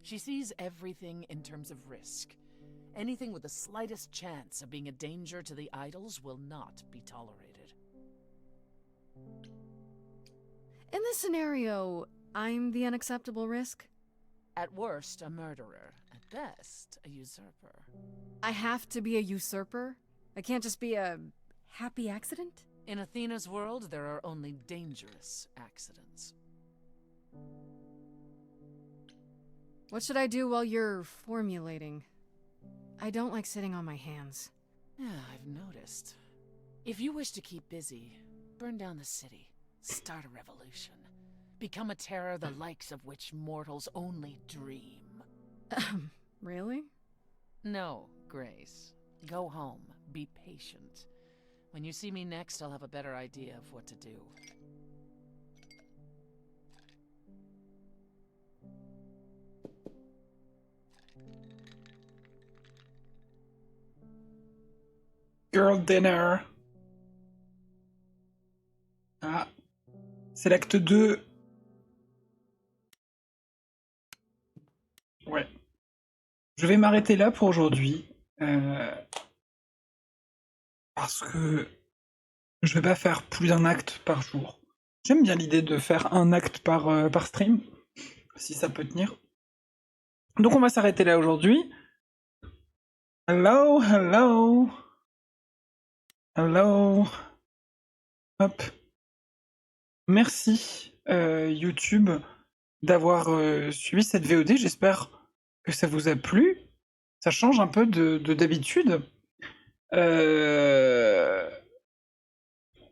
She sees everything in terms of risk. Anything with the slightest chance of being a danger to the idols will not be tolerated. In this scenario, I'm the unacceptable risk? At worst, a murderer. At best, a usurper. I have to be a usurper? I can't just be a happy accident? In Athena's world, there are only dangerous accidents. What should I do while you're formulating? I don't like sitting on my hands. Yeah, I've noticed. If you wish to keep busy, burn down the city, start a revolution, become a terror the likes of which mortals only dream. Really? No, Grace. Go home. Be patient. When you see me next, I'll have a better idea of what to do. Girl dinner. Ah, c'est l'acte 2. Ouais. Je vais m'arrêter là pour aujourd'hui. Parce que je vais pas faire plus d'un acte par jour. J'aime bien l'idée de faire un acte par stream, si ça peut tenir. Donc on va s'arrêter là aujourd'hui. Hello, hello. Hello. Hop. Merci YouTube d'avoir suivi cette VOD. J'espère que ça vous a plu. Ça change un peu de d'habitude.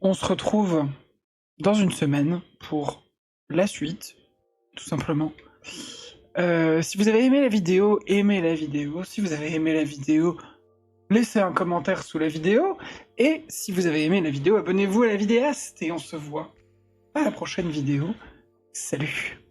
On se retrouve dans une semaine pour la suite, tout simplement. Si vous avez aimé la vidéo, aimez la vidéo. Si vous avez aimé la vidéo, laissez un commentaire sous la vidéo. Et si vous avez aimé la vidéo, abonnez-vous à la vidéaste. Et on se voit à la prochaine vidéo. Salut!